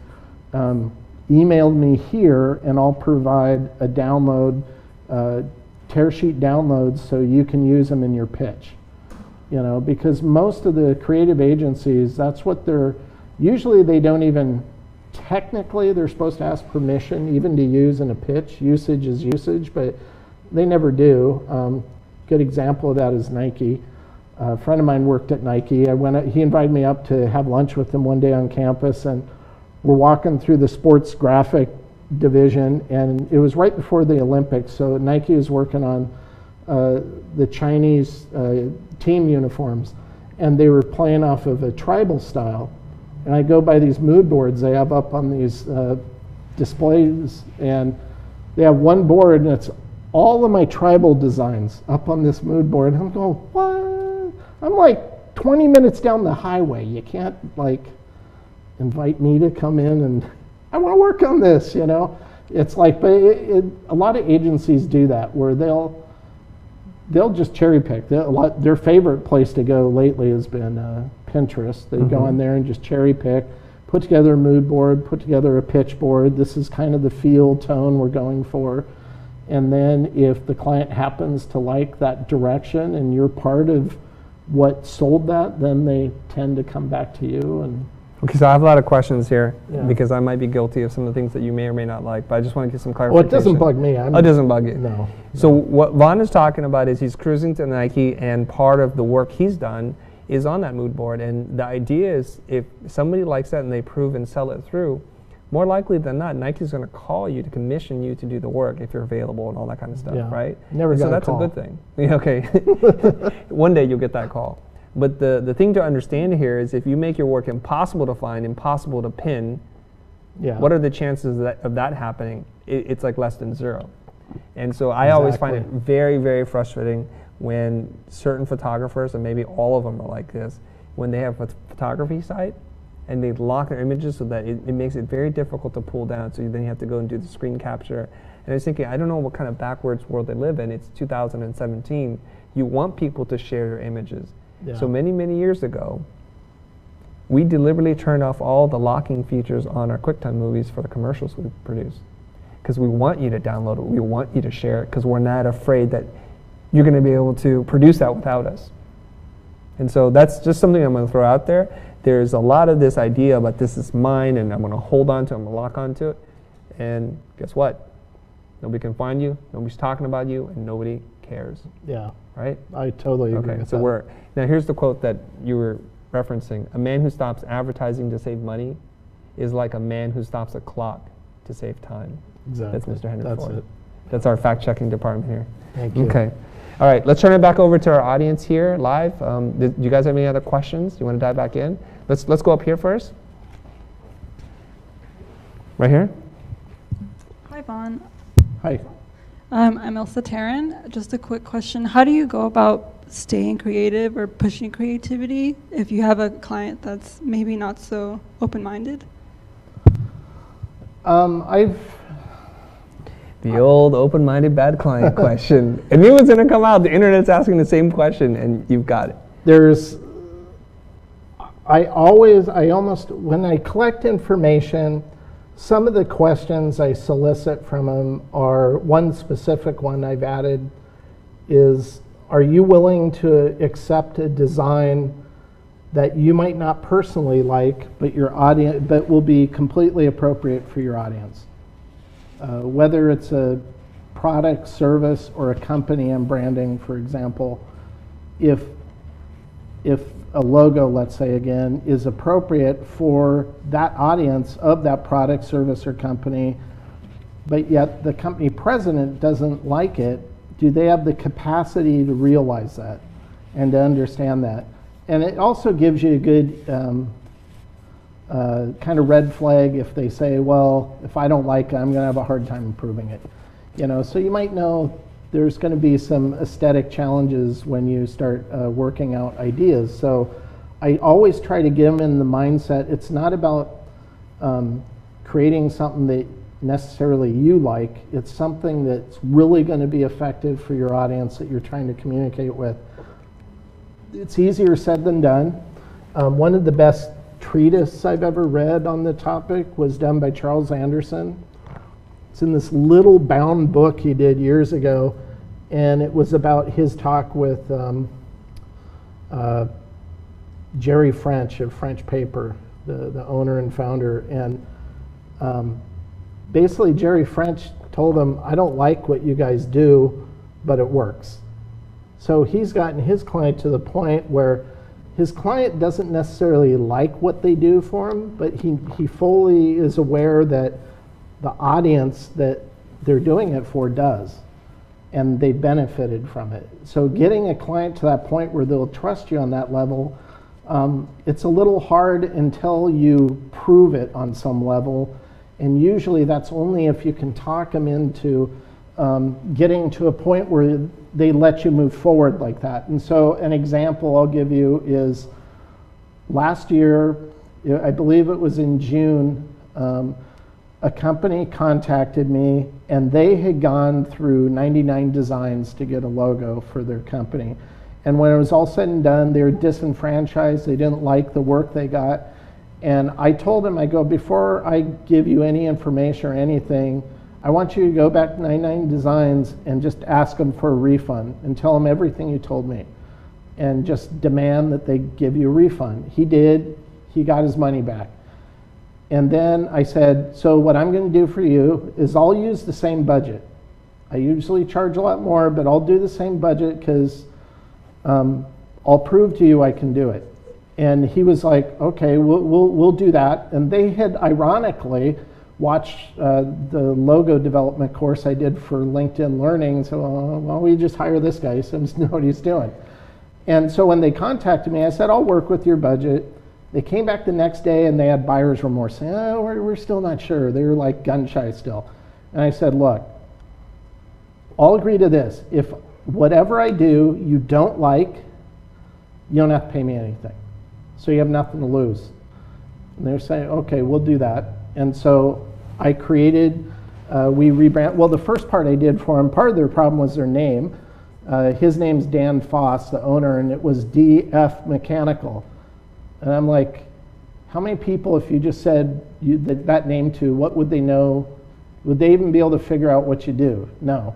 email me here and I'll provide a download, tear sheet downloads so you can use them in your pitch. Because most of the creative agencies, that's what usually they don't even, technically they're supposed to ask permission even to use in a pitch. Usage is usage, but they never do. Good example of that is Nike. A friend of mine worked at Nike. He invited me up to have lunch with him one day on campus, and we're walking through the sports graphic division, and it was right before the Olympics, so Nike was working on the Chinese team uniforms, and they were playing off of a tribal style. And I go by these mood boards they have up on these displays, and they have one board, and it's all of my tribal designs up on this mood board. And I'm going, what? I'm like 20 minutes down the highway. You can't invite me to come in and I want to work on this, It's like, but a lot of agencies do that, where they'll just cherry pick. Their favorite place to go lately has been Pinterest. They go in there and just cherry pick, put together a mood board, put together a pitch board. This is kind of the feel tone we're going for. And then if the client happens to like that direction and you're part of what sold that, then they tend to come back to you. And Okay, so I have a lot of questions here Yeah. because I might be guilty of some of the things that you may or may not like, but I just want to get some Well, clarification. it doesn't bug me. Oh, it doesn't bug you? No. So what Vaughn is talking about is he's cruising to Nike, and part of the work he's done is on that mood board. And the idea is if somebody likes that and they prove and sell it through, more likely than not, Nike's going to call you to commission you to do the work if you're available and all that kind of stuff, Yeah. right? Never And got so a that's call. a good thing. Yeah, okay. One day you'll get that call. But the thing to understand here is if you make your work impossible to find, impossible to pin, Yeah. what are the chances of that happening? It's like less than zero. And so I always find it Exactly. very, very frustrating when certain photographers, and maybe all of them are like this, when they have a photography site and they lock their images so that it makes it very difficult to pull down. So then you have to go and do the screen capture. And I was thinking, I don't know what kind of backwards world they live in. It's 2017. You want people to share your images. Yeah. So many, many years ago, we deliberately turned off all the locking features on our QuickTime movies for the commercials we produce. Because we want you to download it, we want you to share it, because we're not afraid that you're going to be able to produce that without us. And so that's just something I'm going to throw out there. There's a lot of this idea about this is mine, and I'm going to hold on to it, I'm going to lock onto it. And guess what? Nobody can find you, nobody's talking about you, and nobody cares, Yeah. right? I totally agree Okay, with so that. now here's the quote that you were referencing. A man who stops advertising to save money is like a man who stops a clock to save time. Exactly. That's Mr. Henry That's Ford. it. That's our fact-checking department here. Thank you. Okay. All right, let's turn it back over to our audience here live. Do you guys have any other questions? Do you want to dive back in? Let's go up here first. Right here. Hi, Vaughn. Hi. I'm Elsa Taryn. Just a quick question. How do you go about staying creative or pushing creativity if you have a client that's maybe not so open-minded? I've The old open-minded bad client question. I knew it was going to come out. The internet's asking the same question, and you've got it. when I collect information, some of the questions I solicit from them are, one specific one I've added is, are you willing to accept a design that you might not personally like, but will be completely appropriate for your audience? Whether it's a product, service, or a company I'm branding, for example, if a logo, let's say again, is appropriate for that audience of that product, service, or company, but yet the company president doesn't like it, do they have the capacity to realize that and to understand that? And it also gives you a good kind of red flag if they say, well, if I don't like it, I'm going to have a hard time improving it. So you might know there's going to be some aesthetic challenges when you start working out ideas. So I always try to give them in the mindset, it's not about creating something that necessarily you like, it's something that's really going to be effective for your audience that you're trying to communicate with. It's easier said than done. One of the best treatises I've ever read on the topic was done by Charles Anderson. It's in this little bound book he did years ago, and it was about his talk with Jerry French of French Paper, the owner and founder. And basically Jerry French told him, I don't like what you guys do, but it works. So he's gotten his client to the point where his client doesn't necessarily like what they do for him, but he fully is aware that the audience that they're doing it for does, and they benefited from it. So getting a client to that point where they'll trust you on that level, it's a little hard until you prove it on some level, and usually that's only if you can talk them into getting to a point where they let you move forward like that. And so an example I'll give you is last year, I believe it was in June, a company contacted me and they had gone through 99 designs to get a logo for their company. And when it was all said and done, they were disenfranchised, they didn't like the work they got. And I told them, I go, before I give you any information or anything, I want you to go back to 99 Designs and just ask them for a refund and tell them everything you told me and just demand that they give you a refund. He did. He got his money back. And then I said, so what I'm going to do for you is I'll use the same budget. I usually charge a lot more, but I'll do the same budget because I'll prove to you I can do it. And he was like, okay, we'll do that. And they had ironically watched the logo development course I did for LinkedIn Learning. So, well, we just hire this guy, he seems to know what he's doing. And so when they contacted me, I said, I'll work with your budget. They came back the next day and they had buyer's remorse, saying, oh, we're still not sure. They were like gun shy still. And I said, look, I'll agree to this. If whatever I do you don't like, you don't have to pay me anything. So you have nothing to lose. And they're saying, okay, we'll do that. And so I created, we rebrand. Well, the first part I did for him, part of their problem was their name. His name's Dan Foss, the owner, and it was DF Mechanical. And I'm like, how many people, if you just said that name to, what would they know? Would they even be able to figure out what you do? No.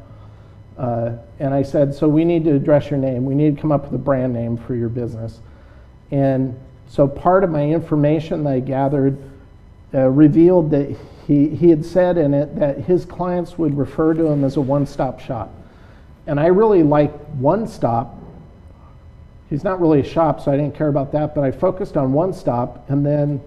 And I said, so we need to address your name. We need to come up with a brand name for your business. And so part of my information that I gathered revealed that he had said in it that his clients would refer to him as a one-stop shop. And I really like one-stop. He's not really a shop, so I didn't care about that, but I focused on one-stop and then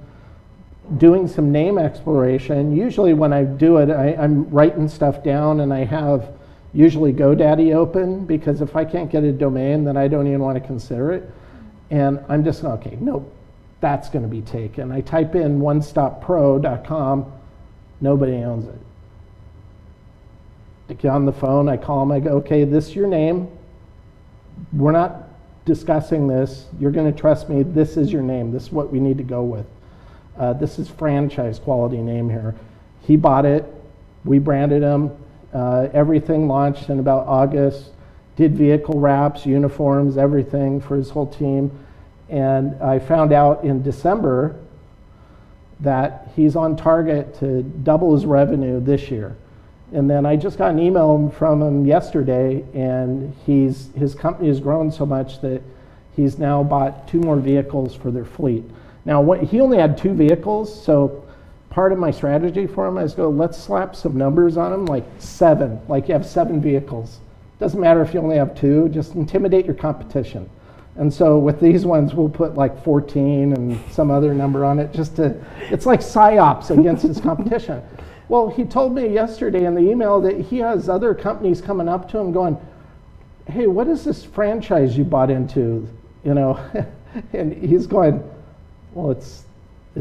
doing some name exploration. Usually when I do it, I'm writing stuff down and I have usually GoDaddy open, because if I can't get a domain, then I don't even want to consider it. And I'm just, okay, no, that's going to be taken. I type in onestoppro.com, nobody owns it. I get on the phone, I call them, I go, okay, this is your name. We're not discussing this. You're going to trust me. This is your name. This is what we need to go with. This is franchise quality name here. He bought it. We branded him. Everything launched in about August. Did vehicle wraps, uniforms, everything for his whole team. And I found out in December that he's on target to double his revenue this year. And then I just got an email from him yesterday, and his company has grown so much that he's now bought 2 more vehicles for their fleet. Now, he only had 2 vehicles, so part of my strategy for him is go, let's slap some numbers on him, like 7, like you have 7 vehicles. Doesn't matter if you only have 2, just intimidate your competition. And so with these ones, we'll put like 14 and some other number on it, just to, it's like psyops against his competition. Well, he told me yesterday in the email that he has other companies coming up to him going, hey, what is this franchise you bought into? You know, and he's going, well, it's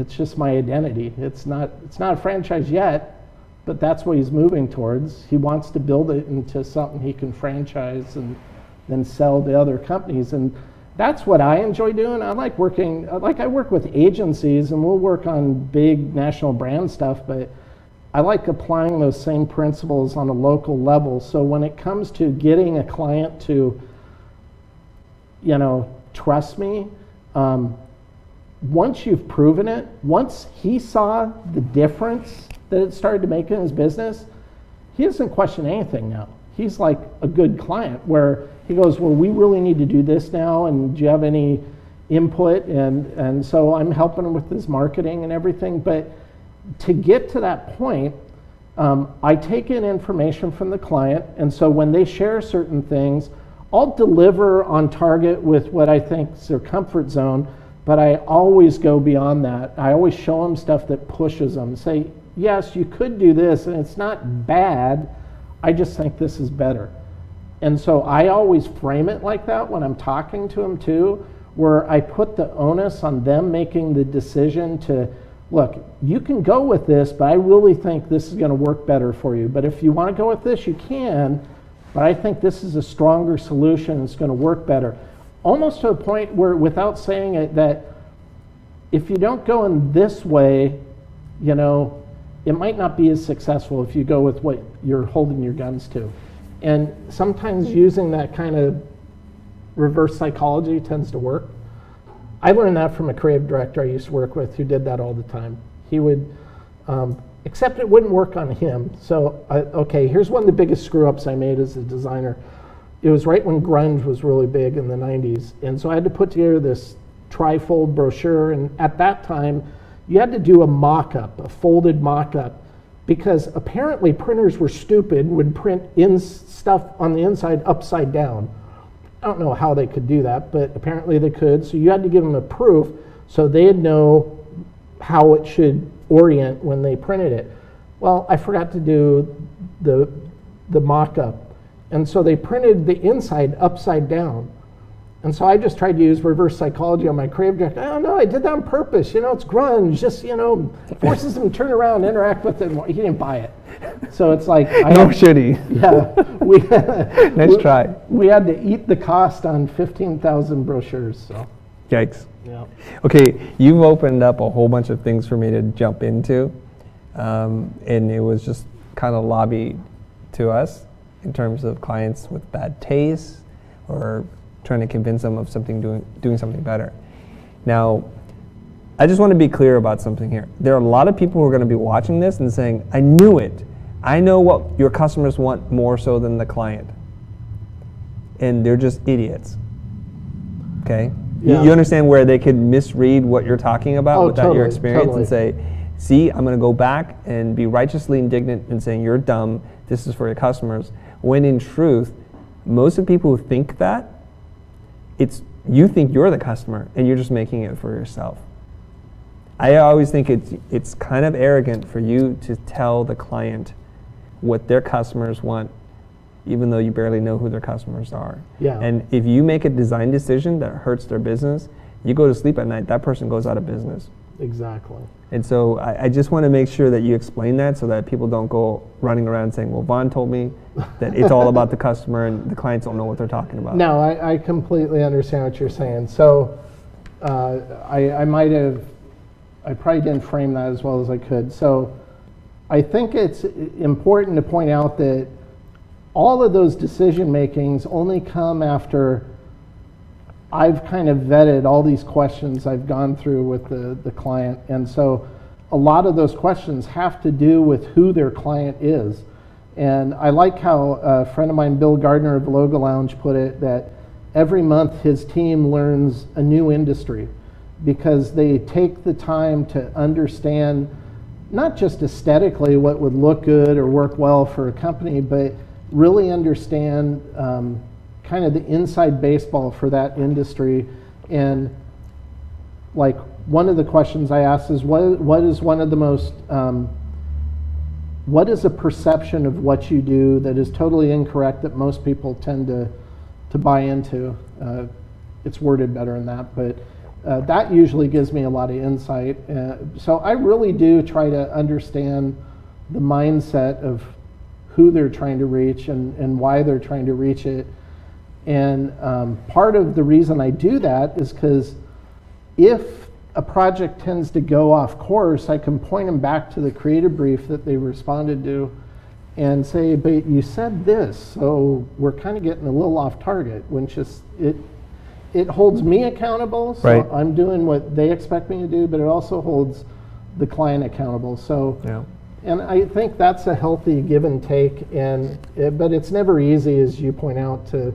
just my identity. It's not a franchise yet, but that's what he's moving towards. He wants to build it into something he can franchise and then sell to other companies. And that's what I enjoy doing. I like working, I work with agencies and we'll work on big national brand stuff, but I like applying those same principles on a local level. So when it comes to getting a client to, you know, trust me, once you've proven it, once he saw the difference that it started to make in his business, he doesn't question anything now. He's like a good client where he goes, well, we really need to do this now, and do you have any input? And so I'm helping him with his marketing and everything. But to get to that point, I take in information from the client, and so when they share certain things, I'll deliver on target with what I think is their comfort zone, but I always go beyond that. I always show them stuff that pushes them. Say, yes, you could do this, and it's not bad. I just think this is better. And so I always frame it like that when I'm talking to them too, where I put the onus on them making the decision to, look, you can go with this, but I really think this is going to work better for you. But if you want to go with this, you can, but I think this is a stronger solution. It's going to work better. Almost to a point where, without saying it, that if you don't go in this way, you know, it might not be as successful if you go with what you're holding your guns to. And sometimes using that kind of reverse psychology tends to work. I learned that from a creative director I used to work with who did that all the time. He would, except it wouldn't work on him. So, okay, here's one of the biggest screw-ups I made as a designer. It was right when grunge was really big in the 90s. And so I had to put together this trifold brochure, and at that time, you had to do a mock-up, a folded mock-up, because apparently printers were stupid, would print in stuff on the inside upside down. I don't know how they could do that, but apparently they could. So you had to give them a proof so they'd know how it should orient when they printed it. Well, I forgot to do the mock-up. And so they printed the inside upside down. And so I just tried to use reverse psychology on my creative director. Oh no, I did that on purpose. It's grunge. Just, forces them to turn around, interact with it. He didn't buy it. So it's like, should he? Yeah. Nice try. We had to eat the cost on 15,000 brochures. So. Yikes. Yeah. Okay, you've opened up a whole bunch of things for me to jump into. And it was just kind of lobbied to us in terms of clients with bad taste or trying to convince them of doing something better. Now, I just want to be clear about something here. There are a lot of people who are going to be watching this and saying, I knew it. I know what your customers want more so than the client. And they're just idiots. Okay? Yeah. You understand where they could misread what you're talking about without your experience and say, see, I'm going to go back and be righteously indignant and saying, you're dumb, this is for your customers. When in truth, most of the people who think that, you think you're the customer and you're just making it for yourself. I always think it's kind of arrogant for you to tell the client what their customers want, even though you barely know who their customers are. Yeah. And if you make a design decision that hurts their business, you go to sleep at night, that person goes out of business. Exactly. And so I just want to make sure that you explain that so that people don't go running around saying, well, Vaughn told me that it's all about the customer and the clients don't know what they're talking about. No, I completely understand what you're saying. So I probably didn't frame that as well as I could. So I think it's important to point out that all of those decision makings only come after I've kind of vetted all these questions I've gone through with the client. And so a lot of those questions have to do with who their client is. And I like how a friend of mine, Bill Gardner of Logo Lounge, put it, that every month his team learns a new industry because they take the time to understand not just aesthetically what would look good or work well for a company, but really understand kind of the inside baseball for that industry. And like one of the questions I asked is what is one of the most what is a perception of what you do that is totally incorrect that most people tend to buy into? It's worded better than that, but that usually gives me a lot of insight. So I really do try to understand the mindset of who they're trying to reach and why they're trying to reach it. And part of the reason I do that is because if a project tends to go off course, I can point them back to the creative brief that they responded to and say, but you said this, so we're kind of getting a little off target, which is, it holds me accountable, so right. I'm doing what they expect me to do, but it also holds the client accountable. So, yeah. And I think that's a healthy give and take, but it's never easy, as you point out, to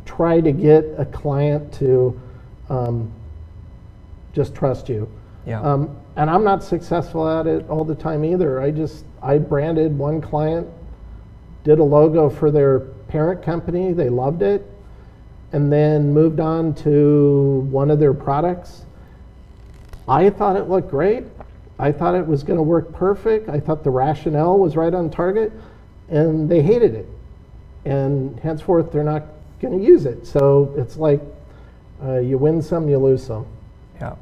try to get a client to just trust you. Yeah. And I'm not successful at it all the time either. I branded one client, did a logo for their parent company, they loved it, and then moved on to one of their products. I thought it looked great. I thought it was going to work perfect. I thought the rationale was right on target, and they hated it. And henceforth, they're not going to use it. So it's like you win some, you lose some. Yeah.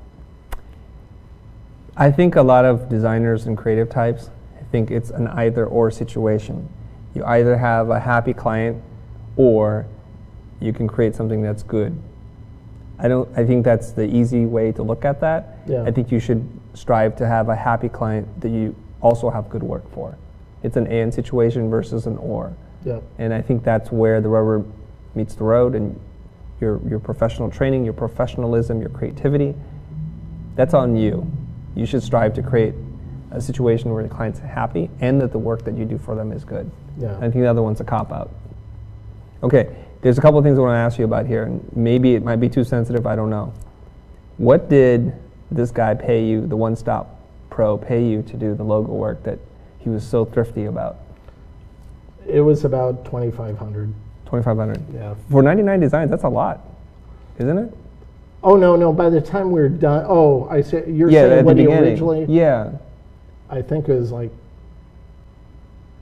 I think a lot of designers and creative types, I think it's an either or situation. You either have a happy client or you can create something that's good. I think that's the easy way to look at that. Yeah. I think you should strive to have a happy client that you also have good work for. It's an and situation versus an or. Yeah. And I think that's where the rubber meets the road, and your professional training, your professionalism, your creativity, that's on you. You should strive to create a situation where the client's happy and that the work that you do for them is good. Yeah. I think the other one's a cop-out. Okay, there's a couple of things I want to ask you about here, and maybe it might be too sensitive, I don't know. What did this guy pay you, the One Stop Pro, pay you to do the logo work that he was so thrifty about? It was about $2,500. $2,500. Yeah. For 99 designs, that's a lot, isn't it? Oh, no. By the time we're done, I see. You're Yeah, saying at when the he beginning. originally? Yeah. I think it was like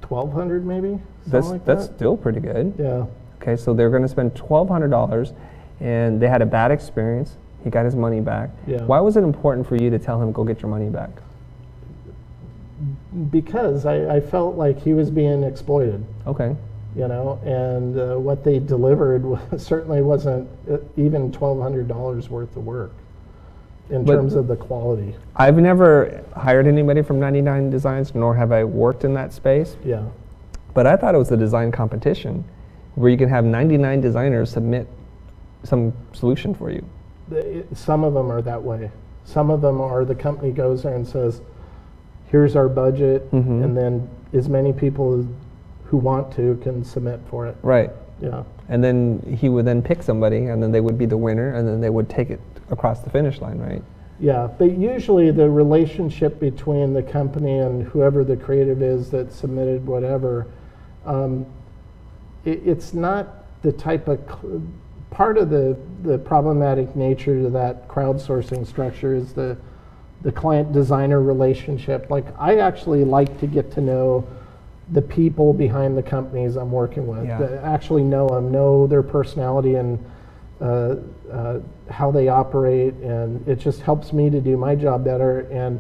1,200 maybe. That's Something like that's that. still pretty good. Yeah. Okay, so they're going to spend $1,200, and they had a bad experience. He got his money back. Yeah. Why was it important for you to tell him, go get your money back? Because I felt like he was being exploited, Okay. and what they delivered certainly wasn't even $1,200 worth of work in But- terms of the quality. I've never hired anybody from 99 Designs, nor have I worked in that space, Yeah. but I thought it was a design competition where you can have 99 designers submit some solution for you. Some of them are that way. Some of them are the company goes there and says, here's our budget, Mhm. and then as many people who want to can submit for it. Right. Yeah. And then he would then pick somebody, and then they would be the winner, and then they would take it across the finish line, right? Yeah, but usually the relationship between the company and whoever the creative is that submitted whatever, it's not the type of part of the problematic nature to that crowdsourcing structure is the client designer relationship. Like, I actually like to get to know the people behind the companies I'm working with, Yeah. to actually know them, know their personality and how they operate, and it just helps me to do my job better. And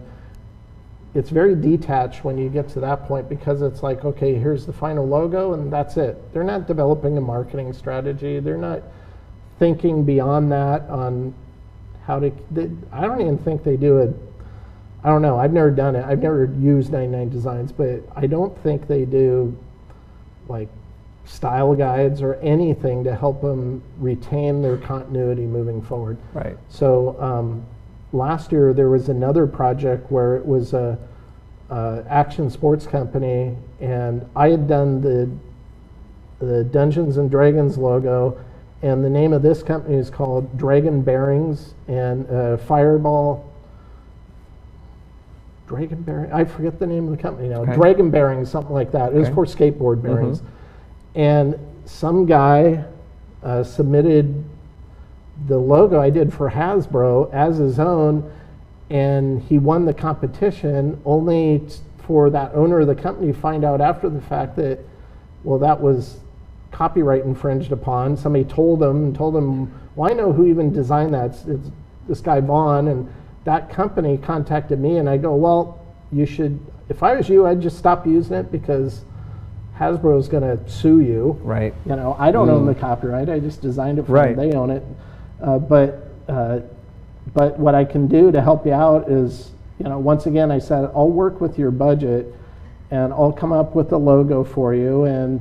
it's very detached when you get to that point, because it's like, okay, here's the final logo and that's it. They're not developing a marketing strategy. They're not thinking beyond that on how to, I don't even think they do it. I don't know, I've never done it. I've never used 99 Designs, but I don't think they do like style guides or anything to help them retain their continuity moving forward. Right. So last year there was another project where it was a action sports company, and I had done the Dungeons and Dragons logo, and the name of this company is called Dragon Bearings, and Fireball. Dragon Bearing, I forget the name of the company now. Okay. Dragon Bearings, something like that. It was Okay. for skateboard bearings. Mhm. And some guy submitted the logo I did for Hasbro as his own, and he won the competition, only for that owner of the company to find out after the fact that, well, that was copyright infringed upon. Somebody told him, well, I know who even designed that. It's this guy Vaughn, and that company contacted me, and I go, well, you should, if I was you, I'd just stop using it, because Hasbro's going to sue you. Right. I don't own the copyright. I just designed it for Right. them. They own it. But what I can do to help you out is, once again, I said, I'll work with your budget, and I'll come up with a logo for you, and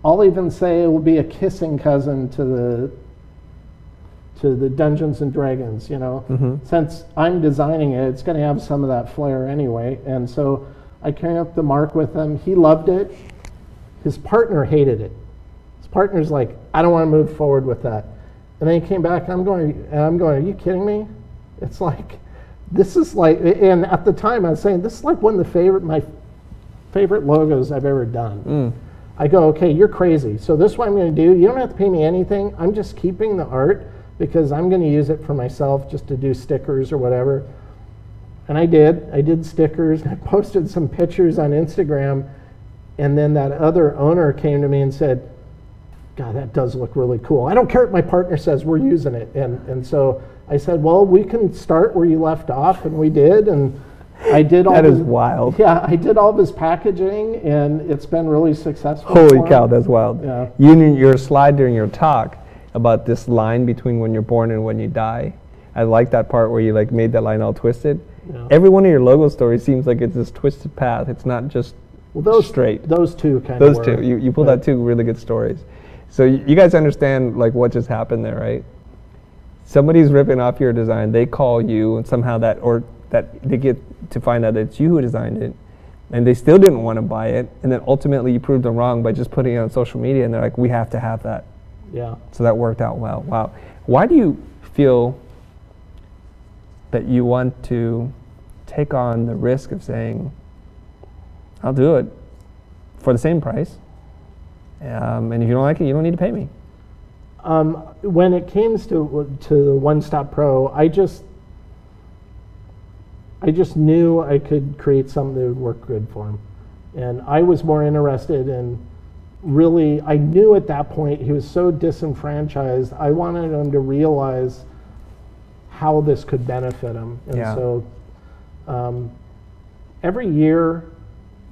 I'll even say it will be a kissing cousin to the Dungeons and Dragons, Mhm. Since I'm designing it, it's going to have some of that flair anyway. And so I came up the mark with him. He loved it. His partner hated it. His partner's like, I don't want to move forward with that. And then he came back, and I'm going, are you kidding me? It's like, this is like, and at the time I was saying, this is like one of my favorite logos I've ever done. Mm. I go, okay, you're crazy. So this is what I'm going to do. You don't have to pay me anything. I'm just keeping the art, because I'm going to use it for myself, just to do stickers or whatever. And I did stickers. I posted some pictures on Instagram, and then that other owner came to me and said, God, that does look really cool. I don't care what my partner says, we're using it. And so I said, well, we can start where you left off, and we did. And I did all That is wild. Yeah, I did all of his packaging, and it's been really successful. Holy for cow, him. that's wild. Yeah. Your slide during your talk about this line between when you're born and when you die. I like that part where you made that line all twisted. Yeah. Every one of your logo stories seems like it's this twisted path. It's not just straight. Those two kind of Those two. You pulled But- out two really good stories. So you guys understand what just happened there, right? Somebody's ripping off your design. They call you, and somehow that they get to find out that it's you who designed it, and they still didn't want to buy it. And then ultimately you proved them wrong by just putting it on social media, and they're like, we have to have that. Yeah. So that worked out well. Wow. Why do you feel that you want to take on the risk of saying, I'll do it for the same price, and if you don't like it, you don't need to pay me? When it came to One Stop Pro, I just knew I could create something that would work good for him. And I was more interested in really, I knew at that point he was so disenfranchised, I wanted him to realize how this could benefit him. And so every year,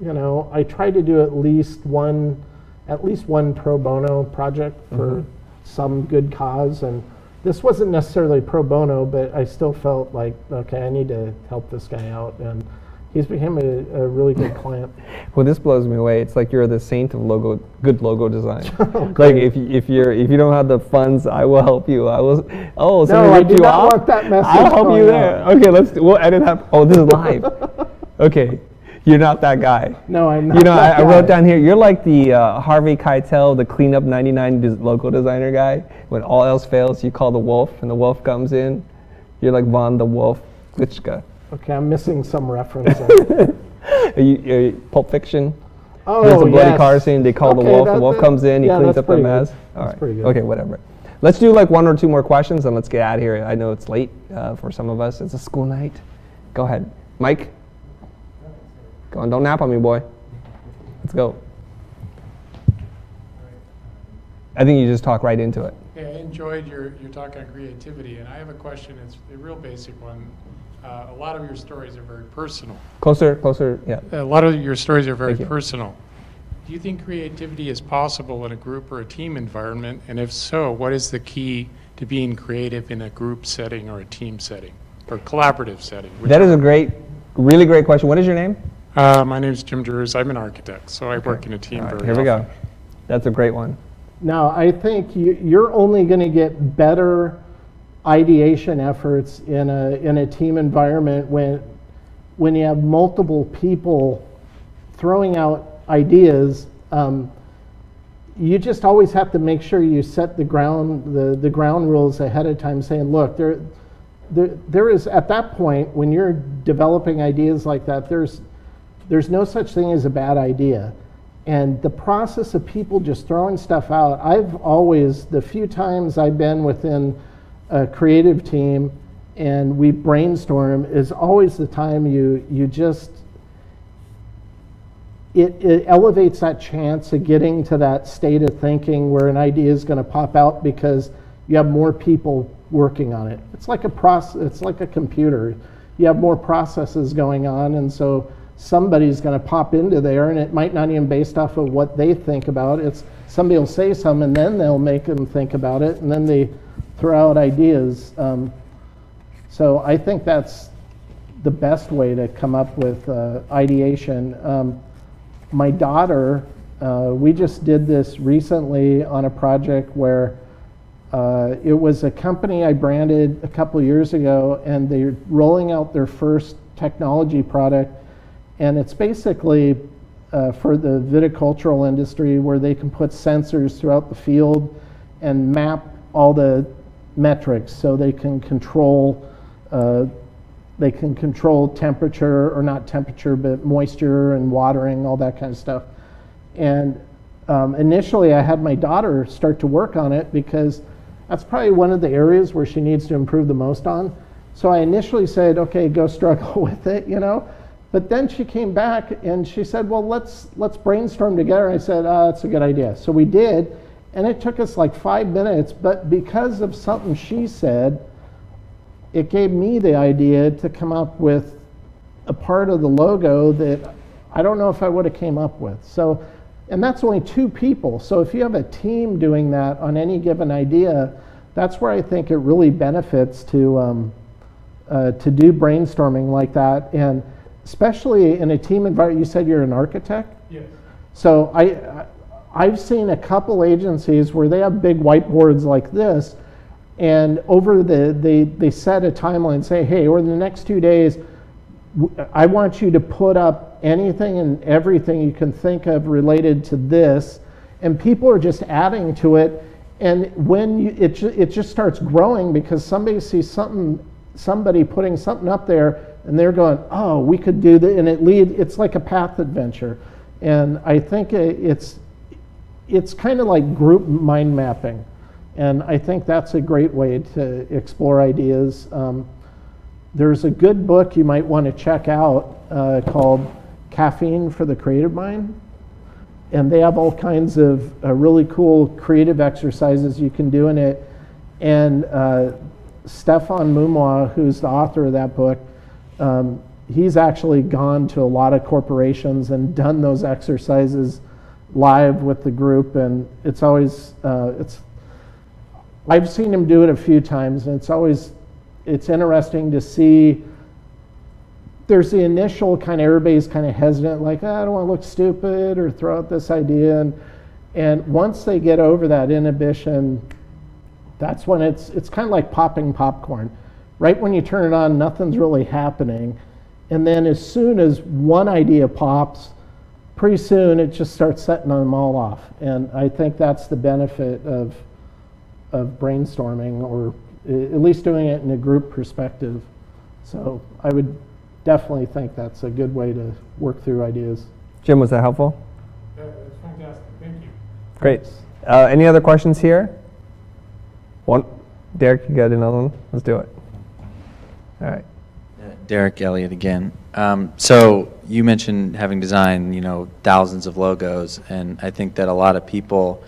you know, I try to do at least one pro bono project for some good cause. And this wasn't necessarily pro bono, but I still felt like, okay, I need to help this guy out. And he's become a really good client. Well, this blows me away. It's like you're the saint of good logo design. Like if you don't have the funds, I will help you. I will. Oh, so no, I do you not off? want that message. I'll help you there. Out. Okay, we'll edit that. Oh, this is live. Okay, you're not that guy. No, I'm not. You know, that I guy. wrote down here. You're like the Harvey Keitel, the cleanup 99 logo designer guy. When all else fails, you call the wolf, and the wolf comes in. You're like Von the Wolf Glitschka. Okay, I'm missing some reference. Pulp Fiction. Oh, There's a bloody yes. car scene. They call the wolf. The wolf comes in. He cleans up the mess. All right. pretty good. Okay, whatever. Let's do like one or two more questions and let's get out of here. I know it's late for some of us. It's a school night. Go ahead, Mike. Go on. Don't nap on me, boy. Let's go. I think you just talk right into it. Yeah, I enjoyed your talk on creativity, and I have a question. It's a real basic one. A lot of your stories are very personal. Closer, yeah. A lot of your stories are very Thank you. personal. Do you think creativity is possible in a group or a team environment? And if so, what is the key to being creative in a group setting or a team setting or collaborative setting? That is a really great question. What is your name? My name is Jim Drews. I'm an architect, so I work in a team All right, very here we often. go. That's a great one. Now, I think you're only going to get better ideation efforts in a team environment when you have multiple people throwing out ideas. You just always have to make sure you set the ground rules ahead of time, saying, look, there is, at that point when you're developing ideas like that, there's no such thing as a bad idea. And the process of people just throwing stuff out, the few times I've been within a creative team and we brainstorm is always the time it elevates that chance of getting to that state of thinking where an idea is going to pop out because you have more people working on it. It's like it's like a computer. You have more processes going on, and so somebody's going to pop into there, and it might not even based off of what they think about. It's somebody will say something, and then they'll make them think about it, and then they throw out ideas. So I think that's the best way to come up with ideation. My daughter, we just did this recently on a project where it was a company I branded a couple years ago, and they're rolling out their first technology product. And it's basically for the viticultural industry where they can put sensors throughout the field and map all the metrics so they can control temperature, or not temperature, but moisture and watering, all that kind of stuff. And initially I had my daughter start to work on it because that's probably one of the areas where she needs to improve the most on. So I initially said, okay, go struggle with it, you know. But then she came back and she said, well, let's brainstorm together. And I said, that's a good idea. So we did, and it took us like 5 minutes, but because of something she said, it gave me the idea to come up with a part of the logo that I don't know if I would have came up with. So, and that's only 2 people. So if you have a team doing that on any given idea, that's where I think it really benefits to do brainstorming like that. And especially in a team environment. You said you're an architect? Yes. So I've seen a couple agencies where they have big whiteboards like this, and they set a timeline, say, hey, over the next 2 days, I want you to put up anything and everything you can think of related to this, and people are just adding to it, And when it just starts growing because somebody sees somebody putting something up there, and they're going, oh, we could do that, and it's like a path adventure. And I think it's kind of like group mind mapping. And I think that's a great way to explore ideas. There's a good book you might want to check out called Caffeine for the Creative Mind. And they have all kinds of really cool creative exercises you can do in it. And Stefan Mumois, who's the author of that book, he's actually gone to a lot of corporations and done those exercises live with the group. And it's always, I've seen him do it a few times, and it's interesting to see. There's the initial kind of, everybody's kind of hesitant, like, oh, I don't want to look stupid or throw out this idea. And once they get over that inhibition, that's when it's kind of like popping popcorn. Right when you turn it on, nothing's really happening. And then as soon as one idea pops, pretty soon it just starts setting them all off. And I think that's the benefit of brainstorming, or at least doing it in a group perspective. So I would definitely think that's a good way to work through ideas. Jim, was that helpful? That's fantastic. Thank you. Great. Any other questions here? One. Derek, you got another one? Let's do it. All right. Derek Elliott again. So you mentioned having designed, thousands of logos, and I think that a lot of people,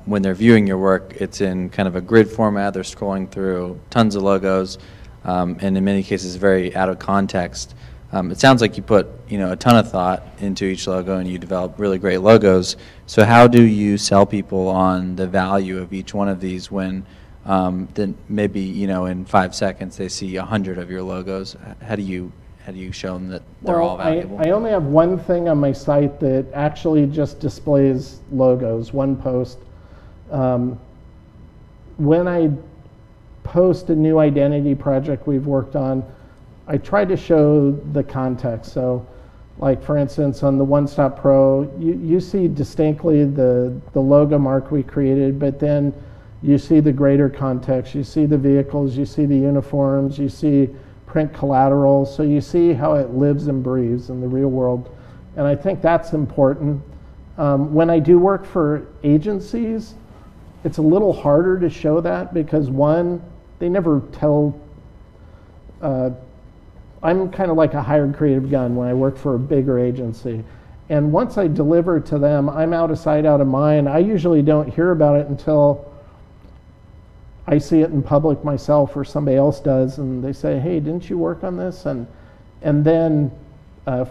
when they're viewing your work, it's in kind of a grid format. They're scrolling through tons of logos, and in many cases very out of context. It sounds like you put a ton of thought into each logo, and you develop really great logos. So how do you sell people on the value of each one of these when then maybe in 5 seconds they see 100 of your logos? How do you show them that they're all valuable? I only have one thing on my site that actually just displays logos, one post. When I post a new identity project we've worked on, I try to show the context. So like for instance on the One Stop Pro, you see distinctly the logo mark we created, but then you see the greater context, you see the vehicles, you see the uniforms, you see print collateral, so you see how it lives and breathes in the real world. And I think that's important. When I do work for agencies, it's a little harder to show that because one, they never tell, I'm kind of like a hired creative gun when I work for a bigger agency. And once I deliver to them, I'm out of sight, out of mind. I usually don't hear about it until I see it in public myself or somebody else does, and they say, hey, didn't you work on this? And then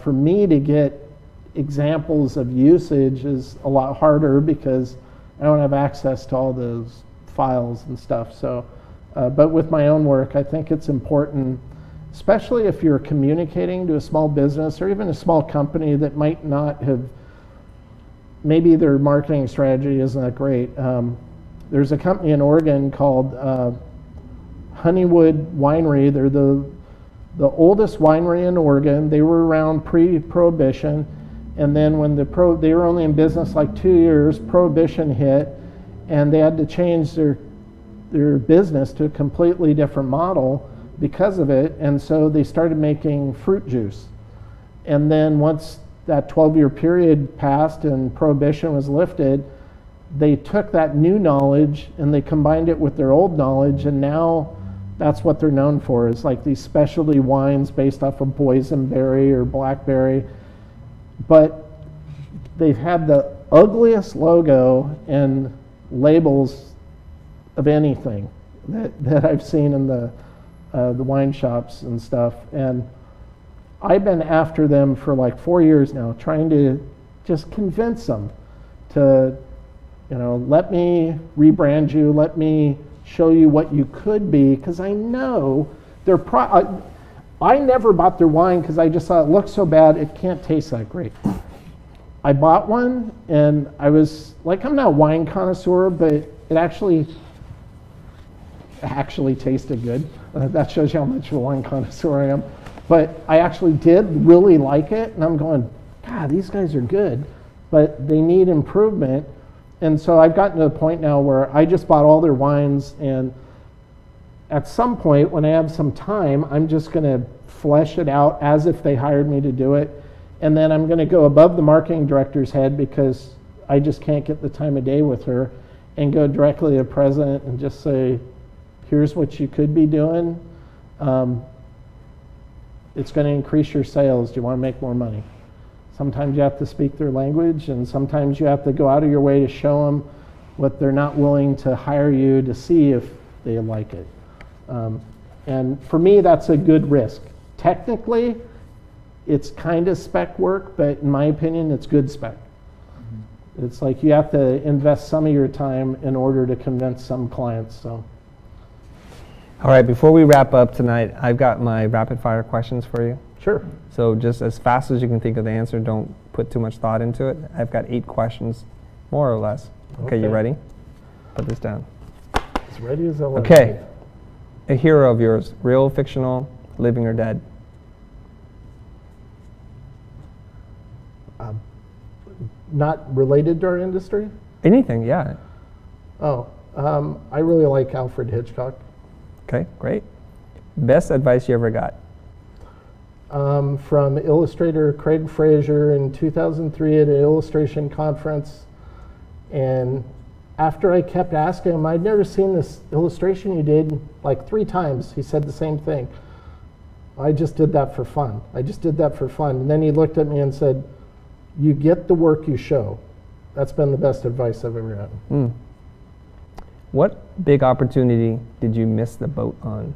for me to get examples of usage is a lot harder because I don't have access to all those files and stuff. So, but with my own work, I think it's important, especially if you're communicating to a small business or even a small company that might not have, maybe their marketing strategy isn't that great. There's a company in Oregon called Honeywood Winery. They're the oldest winery in Oregon. They were around pre-Prohibition, and then when they were only in business like 2 years, Prohibition hit, and they had to change their business to a completely different model because of it, and so they started making fruit juice. And then once that 12-year period passed and Prohibition was lifted, they took that new knowledge and they combined it with their old knowledge, and now that's what they're known for, is like these specialty wines based off of boysenberry or blackberry. But they've had the ugliest logo and labels of anything that I've seen in the wine shops and stuff. And I've been after them for like 4 years now, trying to just convince them to, let me rebrand you, let me show you what you could be, because I know I never bought their wine because I just thought it looked so bad, it can't taste that great. I bought one and I was like, I'm not a wine connoisseur, but it actually tasted good. That shows you how much of a wine connoisseur I am. But I actually did really like it, and I'm going, God, these guys are good, but they need improvement. And so I've gotten to a point now where I just bought all their wines, and at some point when I have some time, I'm just going to flesh it out as if they hired me to do it. And then I'm going to go above the marketing director's head because I just can't get the time of day with her, and go directly to the president and just say, here's what you could be doing. It's going to increase your sales. Do you want to make more money? Sometimes you have to speak their language, and sometimes you have to go out of your way to show them what they're not willing to hire you to see if they like it. And for me, that's a good risk. Technically, it's kind of spec work, but in my opinion, it's good spec. It's like you have to invest some of your time in order to convince some clients. So, All right, before we wrap up tonight, I've got my rapid fire questions for you. sure. So just as fast as you can think of the answer, don't put too much thought into it. I've got 8 questions, more or less. Okay, you ready? Put this down. As ready as I'll Okay. A hero of yours, real, fictional, living or dead? Not related to our industry? Anything, yeah. Oh, I really like Alfred Hitchcock. Okay, great. Best advice you ever got? From illustrator Craig Fraser in 2003 at an illustration conference. And after I kept asking him, I'd never seen this illustration you did, like 3 times. He said the same thing. I just did that for fun. I just did that for fun. And then he looked at me and said, you get the work you show. That's been the best advice I've ever gotten. What big opportunity did you miss the boat on?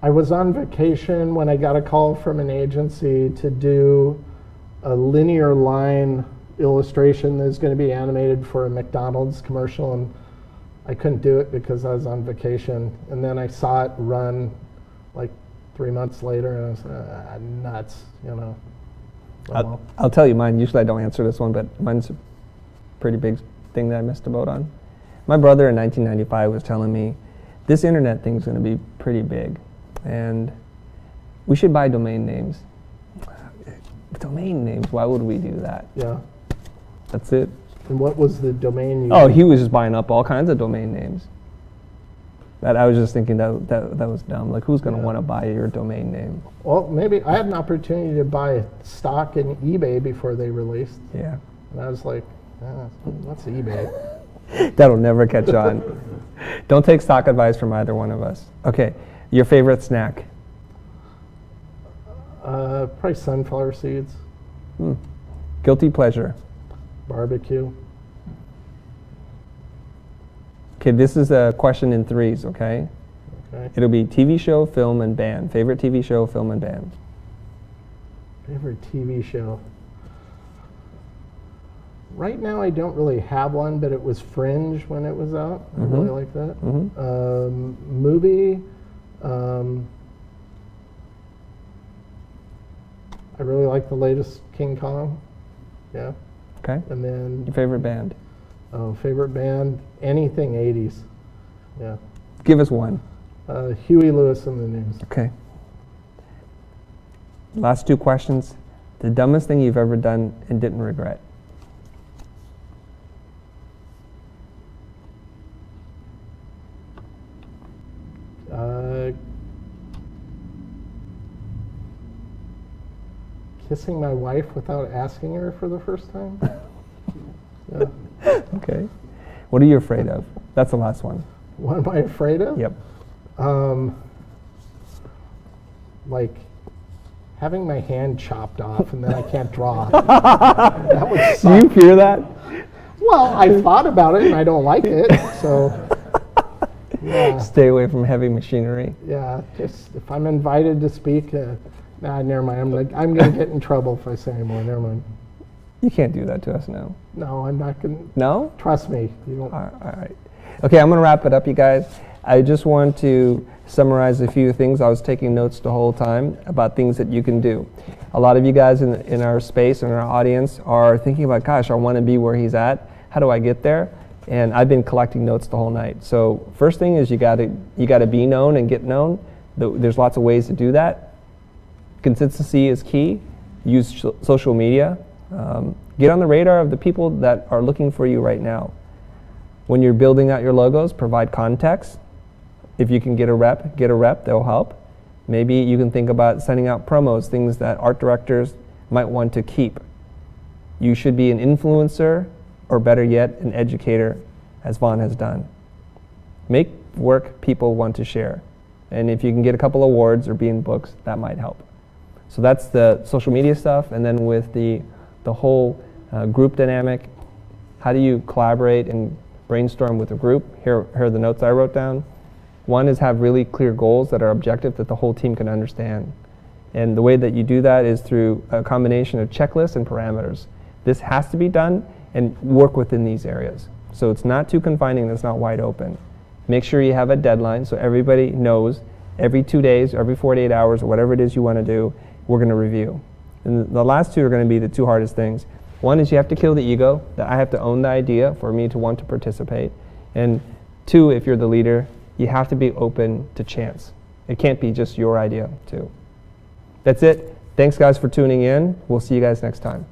I was on vacation when I got a call from an agency to do a linear line illustration that's going to be animated for a McDonald's commercial, and I couldn't do it because I was on vacation. And then I saw it run like 3 months later, and I was nuts, you know. I'll tell you mine. Usually I don't answer this one, but mine's a pretty big thing that I missed a boat on. My brother in 1995 was telling me, this internet thing's going to be pretty big, and we should buy domain names. Domain names, why would we do that? Yeah. That's it. And what was the domain you Oh, he was just buying up all kinds of domain names. That I was just thinking that was dumb. Like, who's going to want to buy your domain name? Well, maybe I had an opportunity to buy stock in eBay before they released. Yeah. And I was like, what's eBay? That'll never catch on. Don't take stock advice from either one of us. Okay, your favorite snack? Probably sunflower seeds, Guilty pleasure? barbecue. Okay, this is a question in 3s, okay? Okay. It'll be TV show, film, and band. Favorite TV show, film, and band? Favorite TV show. Right now I don't really have one, but it was Fringe when it was out. I really like that. Movie. I really like the latest King Kong. Yeah. Okay. And then, Your favorite band? favorite band, anything 80s. Yeah. Give us one. Huey Lewis and the News. Okay. Last 2 questions. The dumbest thing you've ever done and didn't regret? Kissing my wife without asking her for the first time. Yeah. Okay. What are you afraid of? That's the last one. What am I afraid of? Yep. Like having my hand chopped off and then I can't draw. That would Do suck. you fear that? Well, I thought about it and I don't like it, so yeah. Stay away from heavy machinery. Yeah, just if I'm invited to speak, never mind. I'm gonna get in trouble if I say any more. Never mind. You can't do that to us now. No, I'm not gonna. No? Trust me. You don't. All right. Okay, I'm going to wrap it up, you guys. I just want to summarize a few things. I was taking notes the whole time about things that you can do. A lot of you guys in our space and our audience are thinking about, gosh, I want to be where he's at. How do I get there? And I've been collecting notes the whole night. So first thing is you got to be known and get known. There's lots of ways to do that. Consistency is key. Use social media. Get on the radar of the people that are looking for you right now. When you're building out your logos, provide context. If you can get a rep, they'll help. Maybe you can think about sending out promos, things that art directors might want to keep. You should be an influencer, or better yet, an educator, as Vaughn has done. Make work people want to share. And if you can get a couple awards or be in books, that might help. So that's the social media stuff. And then with the whole group dynamic, how do you collaborate and brainstorm with a group? Here are the notes I wrote down. One is have really clear goals that are objective that the whole team can understand. And the way that you do that is through a combination of checklists and parameters. This has to be done and work within these areas. So it's not too confining, it's not wide open. Make sure you have a deadline so everybody knows every 2 days, or every 48 hours, or whatever it is you want to do, we're going to review. And the last two are going to be the two hardest things. One is you have to kill the ego, that I have to own the idea for me to want to participate. And two, if you're the leader, you have to be open to chance. It can't be just your idea, too. That's it. Thanks, guys, for tuning in. We'll see you guys next time.